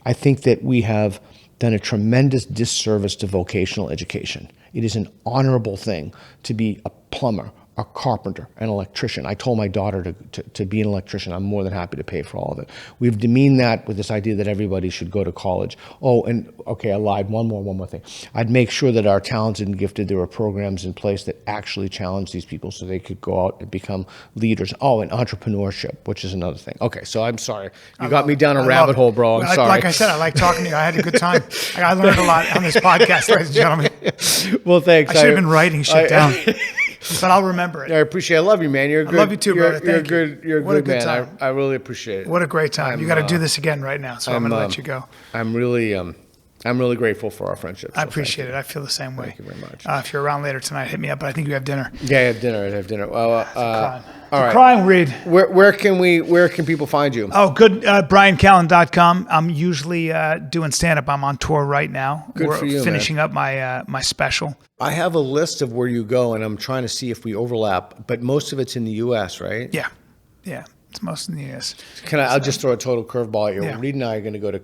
I think that we have done a tremendous disservice to vocational education. It is an honorable thing to be a plumber, a carpenter, an electrician. I told my daughter to be an electrician. I'm more than happy to pay for all of it. We've demeaned that with this idea that everybody should go to college. Oh, and okay, I lied. One more thing. I'd make sure that our talented and gifted, there were programs in place that actually challenge these people so they could go out and become leaders. Oh, and entrepreneurship, which is another thing. Okay, so I'm sorry. You got me down a rabbit hole, bro. I'm sorry. Like I said, I like talking to you. I had a good time. I learned a lot on this podcast, ladies and gentlemen. Well, thanks. I should have been writing shit down. But I'll remember it. I appreciate it. I love you, man. You're a good, I love you too, brother. Thank you. You're a What a good good man. time. I really appreciate it. What a great time. You got to do this again right now, so I'm going to let you go. I'm really grateful for our friendship. I appreciate it. I feel the same way. Thank you very much. If you're around later tonight, hit me up. But I think you have dinner. Yeah, I have dinner. Well, all right. Crying read. Where can people find you? Oh, good. BryanCallen.com. I'm usually doing stand-up. I'm on tour right now. Good for you, finishing up my special. I have a list of where you go, and I'm trying to see if we overlap. But most of it's in the U.S., right? Yeah. It's most in the U.S. I'll just throw a total curveball at you. Yeah. Reed and I are going to go to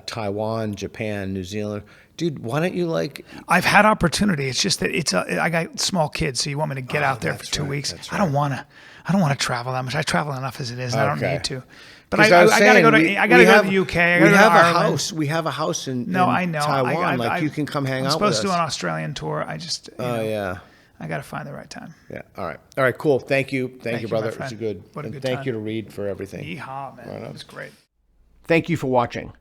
Taiwan, Japan, New Zealand. Dude, why don't you I've had opportunity. It's just that I got small kids, so you want me to get out there for 2 weeks. That's I don't want to travel that much. I travel enough as it is, and I don't need to. But I gotta go to the UK. We have a house in I know. Taiwan. You can come hang out with us. I'm supposed to do an Australian tour. I just yeah. I got to find the right time. Yeah. All right. Cool. Thank you, brother. It was good. What a good thank time. you to Reed for everything. Yeehaw, man. It was great. Thank you for watching.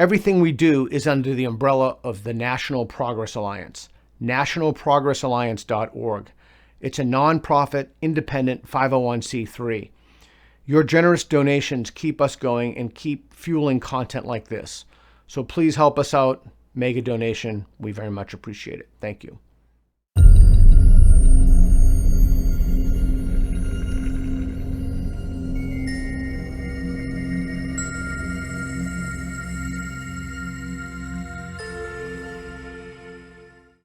Everything we do is under the umbrella of the National Progress Alliance, nationalprogressalliance.org. It's a nonprofit, independent 501c3. Your generous donations keep us going and keep fueling content like this. So please help us out. Make a donation. We very much appreciate it. Thank you.